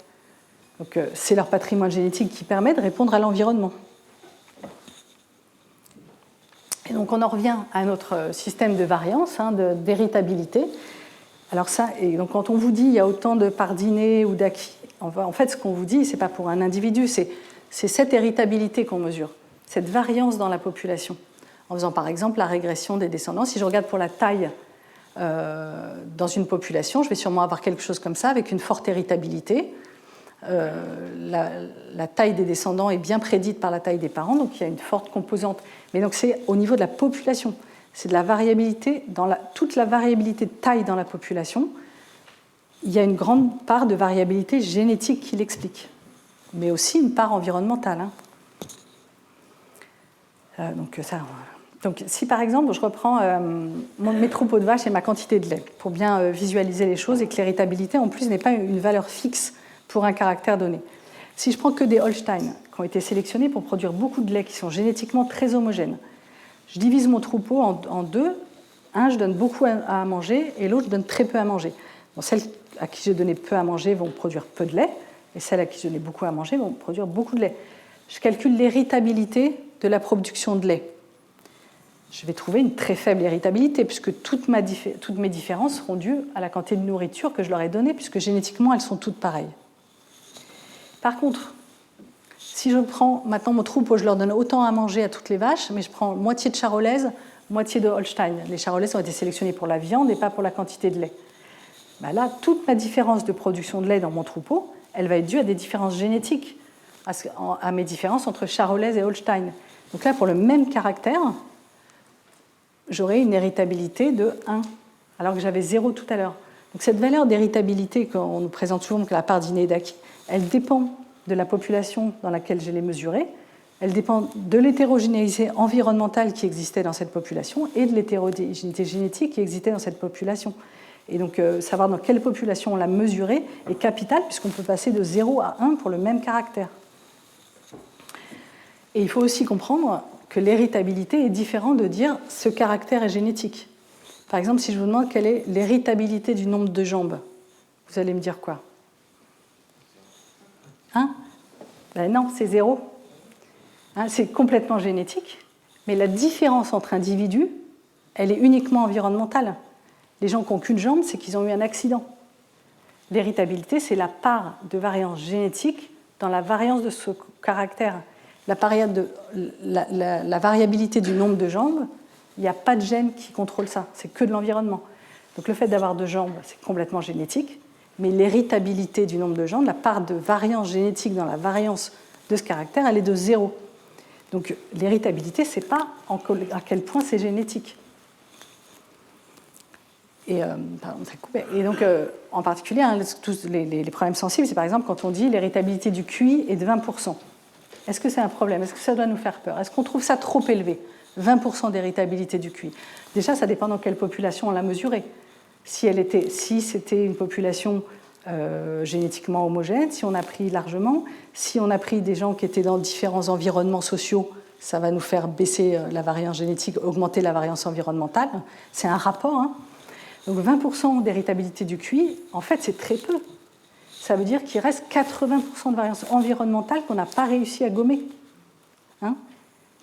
Donc c'est leur patrimoine génétique qui permet de répondre à l'environnement. Et donc on en revient à notre système de variance, d'héritabilité. Alors ça, et donc quand on vous dit il y a autant de parts d'inné ou d'acquis, en fait ce qu'on vous dit, ce n'est pas pour un individu, c'est cette héritabilité qu'on mesure, cette variance dans la population. En faisant par exemple la régression des descendants, si je regarde pour la taille dans une population, je vais sûrement avoir quelque chose comme ça, avec une forte héritabilité. La taille des descendants est bien prédite par la taille des parents, donc il y a une forte composante. Mais donc c'est au niveau de la population. C'est de la variabilité, toute la variabilité de taille dans la population, il y a une grande part de variabilité génétique qui l'explique, mais aussi une part environnementale. Donc si par exemple, je reprends mes troupeaux de vaches et ma quantité de lait, pour bien visualiser les choses, et que l'héritabilité en plus n'est pas une valeur fixe pour un caractère donné. Si je prends que des Holstein qui ont été sélectionnés pour produire beaucoup de lait, qui sont génétiquement très homogènes, je divise mon troupeau en deux. Un, je donne beaucoup à manger et l'autre, je donne très peu à manger. Bon, celles à qui j'ai donné peu à manger vont produire peu de lait et celles à qui je donne beaucoup à manger vont produire beaucoup de lait. Je calcule l'héritabilité de la production de lait. je vais trouver une très faible héritabilité, puisque toutes mes différences seront dues à la quantité de nourriture que je leur ai donnée, puisque génétiquement, elles sont toutes pareilles. Par contre, si je prends maintenant mon troupeau, je leur donne autant à manger à toutes les vaches, mais je prends moitié de charolaise, moitié de Holstein. Les charolaises ont été sélectionnées pour la viande et pas pour la quantité de lait. Ben là, toute ma différence de production de lait dans mon troupeau, elle va être due à des différences génétiques, à mes différences entre charolaise et Holstein. Donc là, pour le même caractère, j'aurai une héritabilité de 1, alors que j'avais 0 tout à l'heure. Donc cette valeur d'héritabilité qu'on nous présente souvent comme la part d'inné et d'acquis, elle dépend de la population dans laquelle je l'ai mesurée, elle dépend de l'hétérogénéité environnementale qui existait dans cette population et de l'hétérogénéité génétique qui existait dans cette population. Et donc savoir dans quelle population on l'a mesurée est capital, puisqu'on peut passer de 0 à 1 pour le même caractère. Et il faut aussi comprendre que l'héritabilité est différent de dire ce caractère est génétique. Par exemple, si je vous demande quelle est l'héritabilité du nombre de jambes, vous allez me dire quoi? Hein? Ben non, c'est 0. Hein, c'est complètement génétique, mais la différence entre individus, elle est uniquement environnementale. Les gens qui n'ont qu'une jambe, c'est qu'ils ont eu un accident. L'héritabilité, c'est la part de variance génétique dans la variance de ce caractère. La variabilité du nombre de jambes, il n'y a pas de gène qui contrôle ça, c'est que de l'environnement. Donc le fait d'avoir 2 jambes, c'est complètement génétique, mais l'héritabilité du nombre de jambes, la part de variance génétique dans la variance de ce caractère, elle est de 0. Donc l'héritabilité, ce n'est pas à quel point c'est génétique. Et donc, en particulier, tous les problèmes sensibles, c'est par exemple quand on dit l'héritabilité du QI est de 20%. Est-ce que c'est un problème? Est-ce que ça doit nous faire peur? Est-ce qu'on trouve ça trop élevé? 20% d'héritabilité du QI. Déjà, ça dépend dans quelle population on l'a mesuré. Si c'était une population génétiquement homogène, si on a pris largement, si on a pris des gens qui étaient dans différents environnements sociaux, ça va nous faire baisser la variance génétique, augmenter la variance environnementale. C'est un rapport. Hein. Donc 20% d'héritabilité du QI, en fait, c'est très peu. Ça veut dire qu'il reste 80% de variance environnementale qu'on n'a pas réussi à gommer. Hein?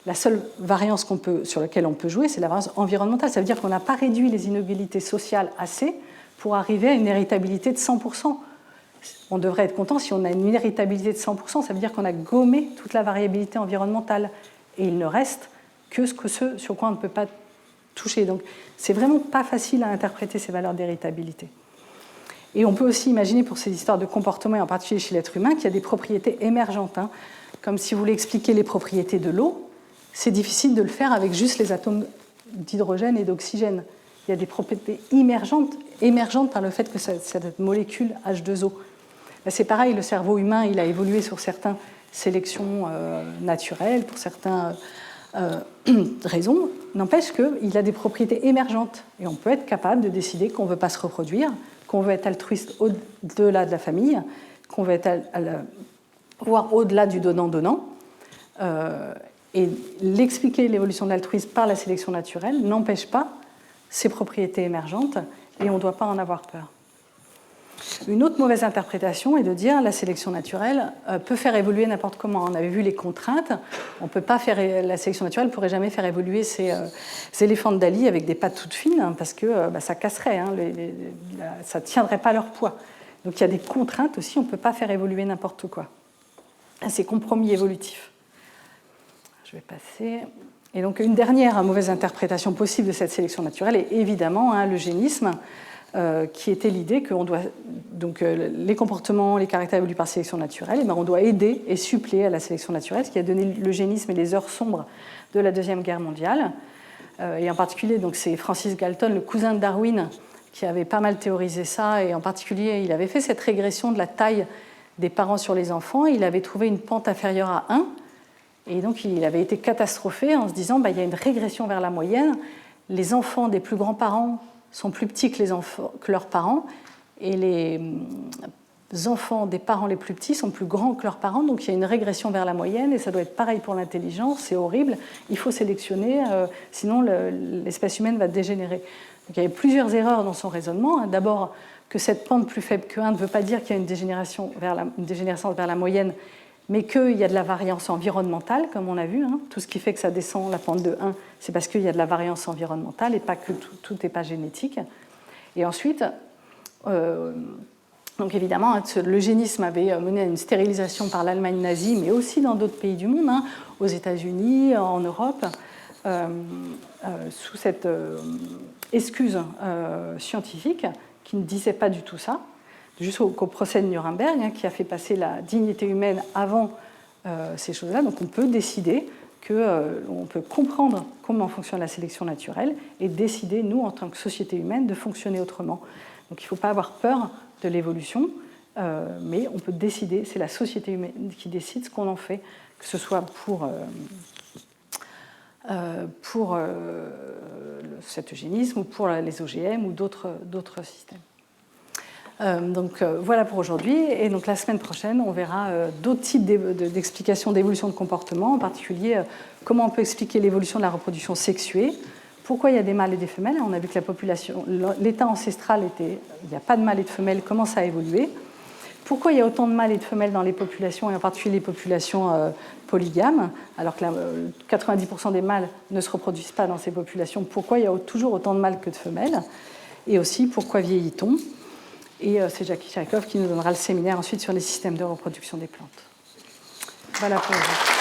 La seule variance sur laquelle on peut jouer, c'est la variance environnementale. Ça veut dire qu'on n'a pas réduit les inégalités sociales assez pour arriver à une héritabilité de 100%. On devrait être content si on a une héritabilité de 100%, ça veut dire qu'on a gommé toute la variabilité environnementale. Et il ne reste que ce sur quoi on ne peut pas toucher. Donc, c'est vraiment pas facile à interpréter ces valeurs d'héritabilité. Et on peut aussi imaginer pour ces histoires de comportement, et en particulier chez l'être humain, qu'il y a des propriétés émergentes. Hein. Comme si vous voulez expliquer les propriétés de l'eau, c'est difficile de le faire avec juste les atomes d'hydrogène et d'oxygène. Il y a des propriétés émergentes par le fait que cette molécule H2O. C'est pareil, le cerveau humain, il a évolué sur certaines sélections naturelles, pour certaines raisons. N'empêche qu'il a des propriétés émergentes. Et on peut être capable de décider qu'on ne veut pas se reproduire, qu'on veut être altruiste au-delà de la famille, qu'on veut être voire au-delà du donnant-donnant. Et l'expliquer l'évolution de l'altruisme par la sélection naturelle n'empêche pas ces propriétés émergentes et on ne doit pas en avoir peur. Une autre mauvaise interprétation est de dire que la sélection naturelle peut faire évoluer n'importe comment. On avait vu les contraintes. On peut pas faire, la sélection naturelle ne pourrait jamais faire évoluer ces éléphants de Dali avec des pattes toutes fines hein, parce que ça casserait, hein, ça ne tiendrait pas leur poids. Donc il y a des contraintes aussi, on ne peut pas faire évoluer n'importe quoi. C'est compromis évolutif. Je vais passer. Et donc une dernière mauvaise interprétation possible de cette sélection naturelle est évidemment hein, l'eugénisme, qui était l'idée que les comportements, les caractères évoluent par sélection naturelle, et on doit aider et suppléer à la sélection naturelle, ce qui a donné l'eugénisme et les heures sombres de la Deuxième Guerre mondiale. Et en particulier, donc, c'est Francis Galton, le cousin de Darwin, qui avait pas mal théorisé ça, et en particulier, il avait fait cette régression de la taille des parents sur les enfants, il avait trouvé une pente inférieure à 1, et donc il avait été catastrophé en se disant il y a une régression vers la moyenne, les enfants des plus grands-parents sont plus petits que leurs parents, et les enfants des parents les plus petits sont plus grands que leurs parents, donc il y a une régression vers la moyenne, et ça doit être pareil pour l'intelligence, c'est horrible, il faut sélectionner, sinon l'espèce humaine va dégénérer. Donc il y avait plusieurs erreurs dans son raisonnement. D'abord, que cette pente plus faible que 1 ne veut pas dire qu'il y a une dégénérescence vers la moyenne, mais qu'il y a de la variance environnementale, comme on a vu. Tout ce qui fait que ça descend la pente de 1, c'est parce qu'il y a de la variance environnementale et pas que tout n'est pas génétique. Et ensuite, donc évidemment, l'eugénisme avait mené à une stérilisation par l'Allemagne nazie, mais aussi dans d'autres pays du monde, aux États-Unis, en Europe, sous cette excuse scientifique qui ne disait pas du tout ça, jusqu'au procès de Nuremberg, qui a fait passer la dignité humaine avant ces choses-là. Donc on peut décider on peut comprendre comment fonctionne la sélection naturelle et décider, nous, en tant que société humaine, de fonctionner autrement. Donc il ne faut pas avoir peur de l'évolution, mais on peut décider, c'est la société humaine qui décide ce qu'on en fait, que ce soit pour cet eugénisme ou pour les OGM ou d'autres systèmes. Donc voilà pour aujourd'hui, et donc la semaine prochaine on verra d'autres types d'explications d'évolution de comportement, en particulier comment on peut expliquer l'évolution de la reproduction sexuée, pourquoi il y a des mâles et des femelles. On a vu que la population, l'état ancestral était, il n'y a pas de mâles et de femelles, comment ça a évolué, pourquoi il y a autant de mâles et de femelles dans les populations, et en particulier les populations polygames, alors que 90% des mâles ne se reproduisent pas dans ces populations, pourquoi il y a toujours autant de mâles que de femelles, et aussi pourquoi vieillit-on. Et c'est Jackie Chaikov qui nous donnera le séminaire ensuite sur les systèmes de reproduction des plantes. Voilà pour vous.